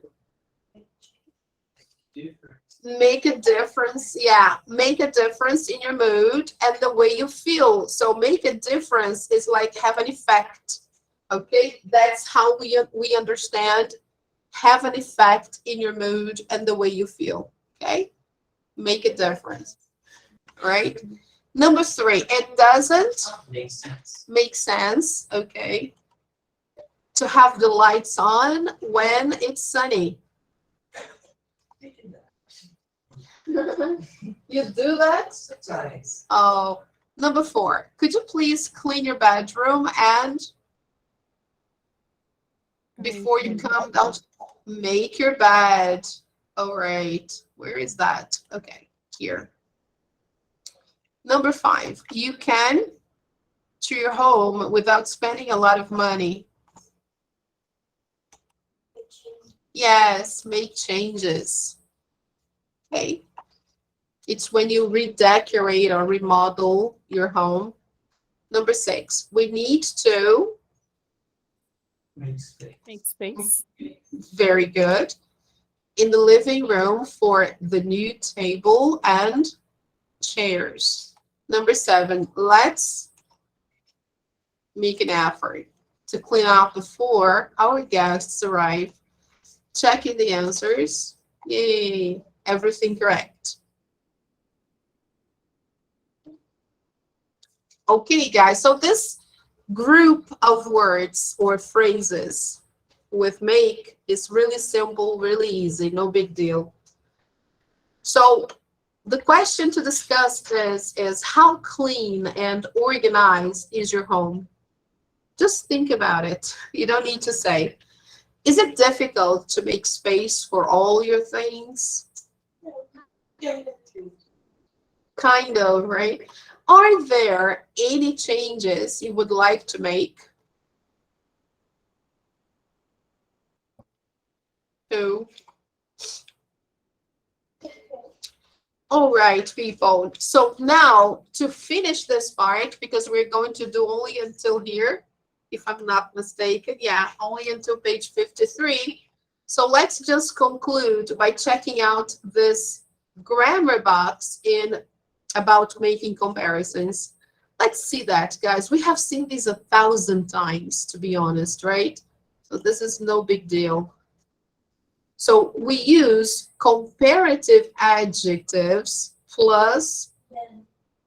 Different. make a difference. Yeah, make a difference in your mood and the way you feel. So make a difference is like have an effect, okay? That's how we understand have an effect in your mood and the way you feel, okay? Make a difference, right? Number 3, it doesn't Makes sense. make sense, okay, to have the lights on when it's sunny. You do that? Sometimes. Oh, number 4, could you please clean your bedroom and before you come down, make your bed. All right, where is that? Okay, here. Number 5, you can to your home without spending a lot of money. Yes, make changes. Okay. It's when you redecorate or remodel your home. Number 6, we need to, Makes space. Make space. very good, in the living room for the new table and chairs. Number 7, let's make an effort to clean up before our guests arrive. Checking the answers. Yay, everything correct. Okay, guys, so this group of words or phrases with make is really simple, really easy, no big deal. So the question to discuss is how clean and organized is your home? Just think about it. You don't need to say. Is it difficult to make space for all your things? Kind of, right? Are there any changes you would like to make? Two. All right, people. So now to finish this part, because we're going to do only until here, if I'm not mistaken. Yeah, only until page 53. So let's just conclude by checking out this grammar box in about making comparisons. Let's see that, guys. We have seen these 1,000 times, to be honest, right? So this is no big deal. So we use comparative adjectives plus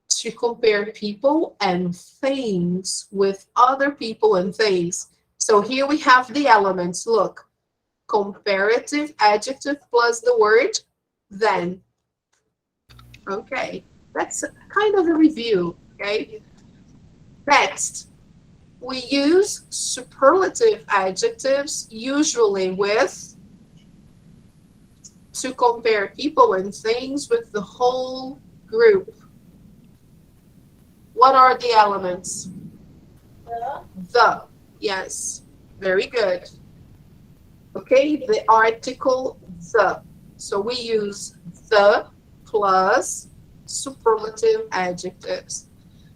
to compare people and things with other people and things. So here we have the elements. Look, comparative adjective plus the word then. Okay, that's kind of a review, okay? Next, we use superlative adjectives usually with to compare people and things with the whole group. What are the elements? The. Yes. Very good. Okay, the article the. So we use the plus superlative adjectives.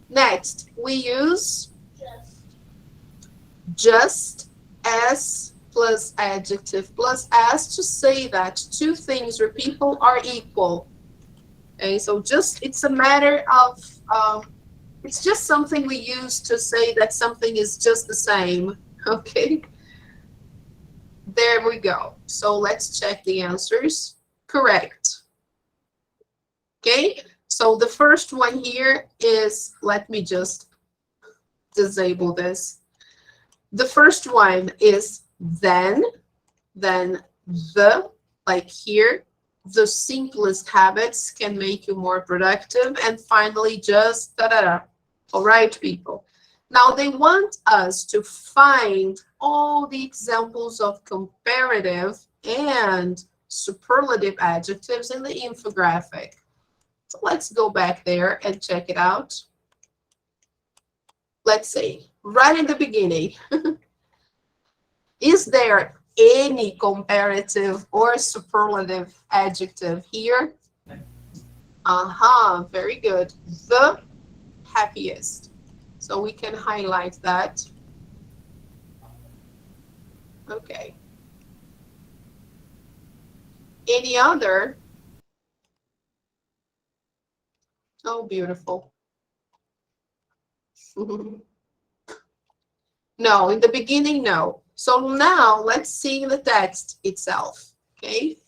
Next, we use just as plus adjective plus as to say that two things or people are equal. Okay, so just it's a matter of it's just something we use to say that something is just the same. Okay, there we go. So let's check the answers. Correct. Okay, so the first one here is, let me just disable this. The first one is then the, like here, the simplest habits can make you more productive. And finally, just da-da-da. All right, people. Now they want us to find all the examples of comparative and superlative adjectives in the infographic. So let's go back there and check it out. Let's see, right in the beginning, is there any comparative or superlative adjective here? Very good. The happiest. So we can highlight that. Okay. Any other? Oh, beautiful. No, in the beginning, no. So now let's see the text itself, okay?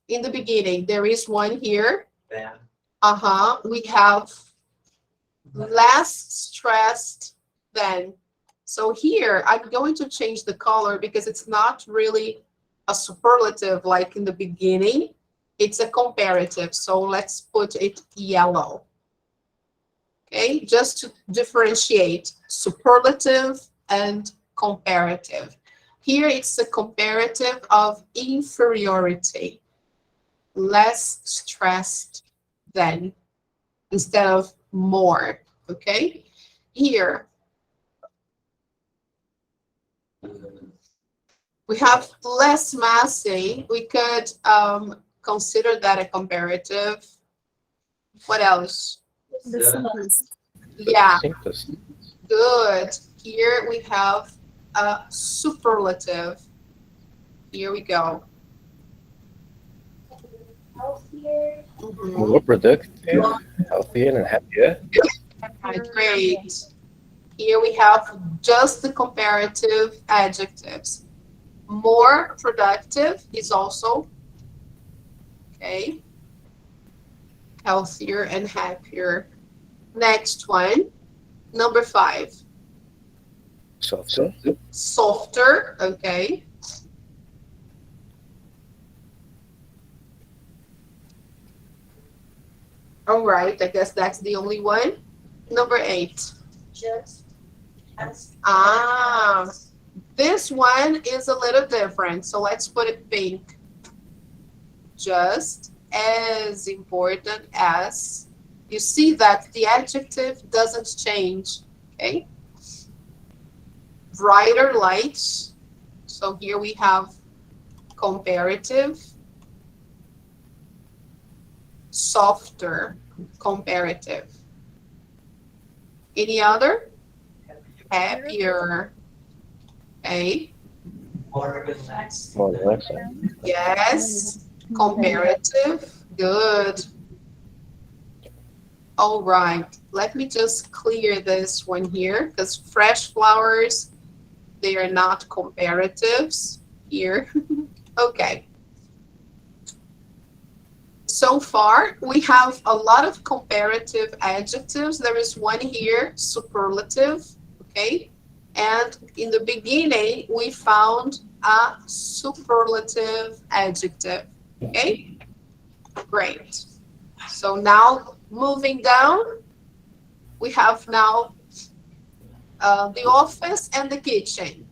In the beginning, there is one here. Then. We have less stressed than. So here, I'm going to change the color because it's not really a superlative like in the beginning. It's a comparative. So let's put it yellow. Okay, just to differentiate superlative and comparative. Here it's a comparative of inferiority, less stressed than, instead of more, okay? Here, we have less messy. We could consider that a comparative. What else? The simplest. Yeah, Simplest. good. Here we have a superlative. Here we go. Healthier. Mhm. More productive, healthier, and happier. Right, great. Here we have just the comparative adjectives. More productive is also, okay, healthier and happier. Next one, number 5. Softer. Softer, okay. All right, I guess that's the only one. Number 8. Just as. This one is a little different, so let's put it pink. Just as important as. You see that the adjective doesn't change, okay? Brighter lights. So here we have comparative. Softer, comparative. Any other? Happier. Okay. More relaxed. More relaxing. Yes. Comparative. Good. All right. Let me just clear this one here because fresh flowers, they are not comparatives here. Okay. So far, we have a lot of comparative adjectives. There is one here, superlative, okay? And in the beginning, we found a superlative adjective, okay? Great. So now, moving down, we have now the office and the kitchen.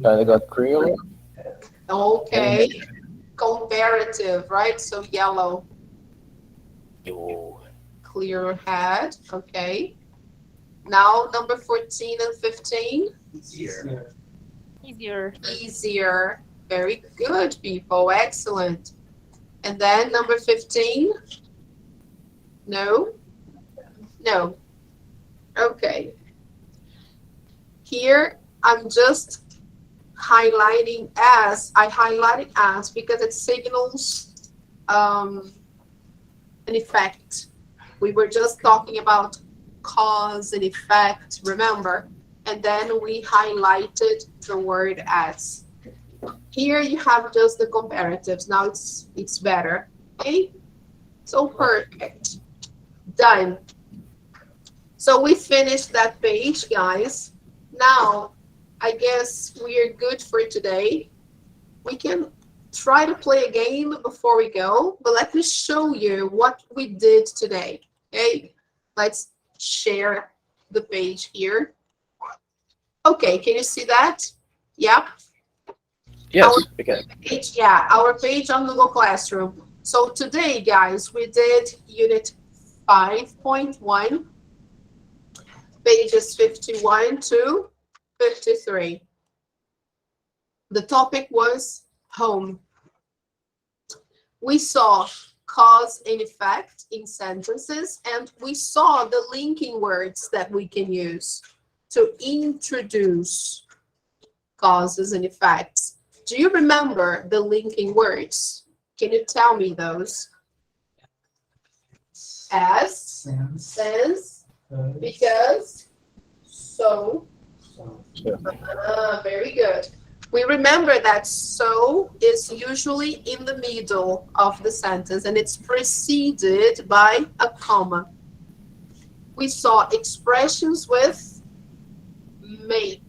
I got Creole. Okay. Comparative, right? So yellow, Yo. clear head. Okay. Now number 14 and 15. Easier. Easier. Easier. Very good, people. Excellent. And then number 15. No. No. Okay. Here, I'm just highlighting as, I highlighted as because it signals an effect. We were just talking about cause and effect, remember? And then we highlighted the word as. Here you have just the comparatives. Now it's better. Okay? So perfect. Done. So we finished that page, guys. Now, I guess we are good for today. We can try to play a game before we go, but let me show you what we did today. Okay, let's share the page here. Okay, can you see that? Yeah. Yes, we can. Page, yeah, our page on Google Classroom. So today, guys, we did unit 5.1, pages 51 to 53. The topic was home. We saw cause and effect in sentences, and we saw the linking words that we can use to introduce causes and effects. Do you remember the linking words? Can you tell me those? As, since, because, so. Very good. We remember that so is usually in the middle of the sentence and it's preceded by a comma. We saw expressions with make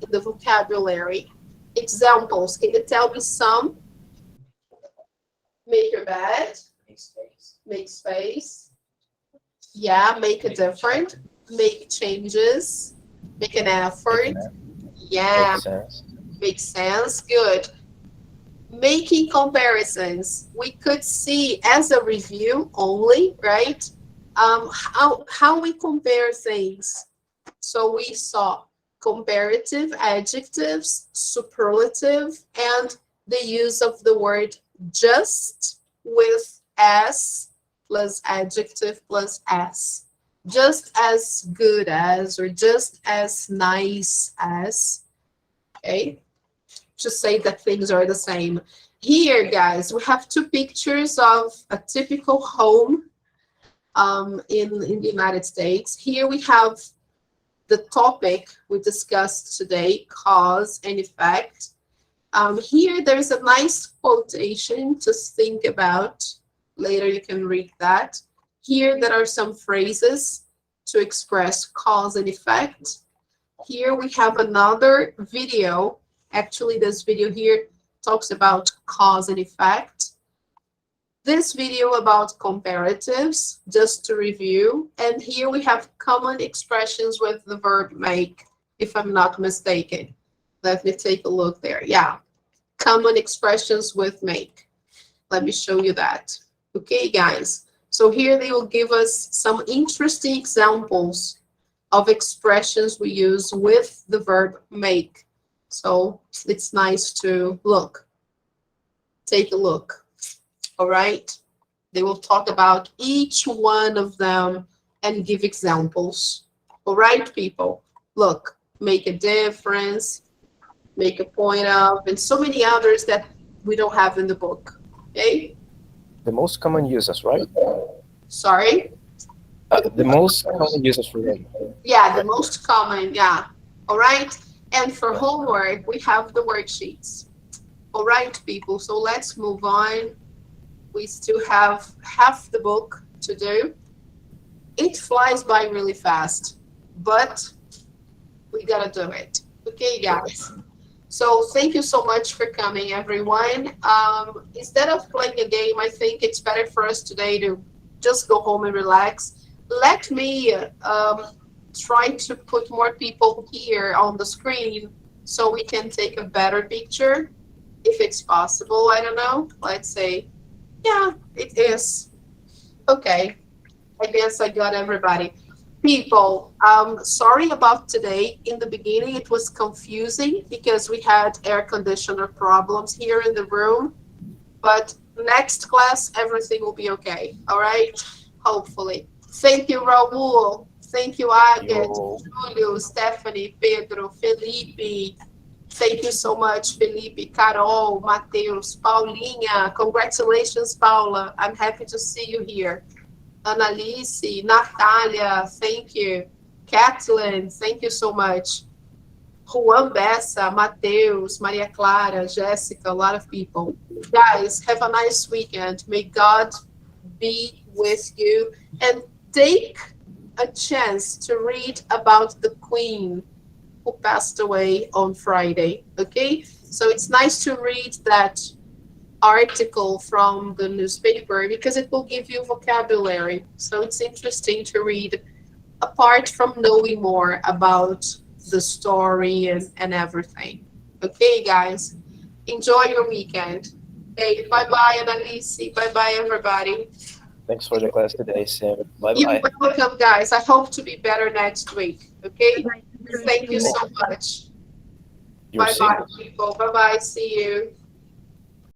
in the vocabulary. Examples, can you tell me some? Make your bed. Make space. Make space. Yeah, make a difference. Make changes. Make an effort. Yeah, Makes sense. makes sense. Good. Making comparisons. We could see as a review only, right? How we compare things. So we saw comparative adjectives, superlative, and the use of the word just with as plus adjective plus as. Just as good as, or just as nice as. Okay, to say that things are the same. Here, guys, we have two pictures of a typical home in the United States. Here we have the topic we discussed today, cause and effect. Here there's a nice quotation to think about. Later you can read that. Here there are some phrases to express cause and effect. Here we have another video. Actually, this video here talks about cause and effect. This video about comparatives, just to review. And here we have common expressions with the verb make, if I'm not mistaken. Let me take a look there. Yeah, common expressions with make. Let me show you that. Okay, guys. So here they will give us some interesting examples of expressions we use with the verb make. So it's nice to look. Take a look. All right. They will talk about each one of them and give examples. All right, people. Look, make a difference, make a point of, and so many others that we don't have in the book. Okay. The most common uses, right? Sorry. The most common uses for them. Yeah, the most common. Yeah. All right. And for homework, we have the worksheets. All right, people. So let's move on. We still have half the book to do. It flies by really fast, but we gotta do it. Okay, guys. So thank you so much for coming, everyone. Instead of playing a game, I think it's better for us today to just go home and relax. Let me try to put more people here on the screen so we can take a better picture if it's possible. I don't know. Let's say, yeah, it is. Okay. I guess I got everybody. People, sorry about today. In the beginning, it was confusing because we had air conditioner problems here in the room. But next class, everything will be okay. All right? Hopefully. Thank you, Raul. Thank you, Agate, Yo. Julio, Stephanie, Pedro, Felipe. Thank you so much, Felipe, Carol, Matheus, Paulinha. Congratulations, Paula. I'm happy to see you here. Annalise, Natalia, thank you. Kathleen, thank you so much. Juan Bessa, Mateus, Maria Clara, Jessica, a lot of people. Guys, have a nice weekend. May God be with you. And take a chance to read about the Queen who passed away on Friday. Okay? So it's nice to read that article from the newspaper because it will give you vocabulary. So it's interesting to read apart from knowing more about the story and everything. Okay, guys, enjoy your weekend. Okay, bye bye, Annalise. Bye bye, everybody. Thanks for the class today, Sam. Bye You're bye. welcome, guys. I hope to be better next week. Okay, thank you so much. You're Bye bye, single. people. Bye bye. See you.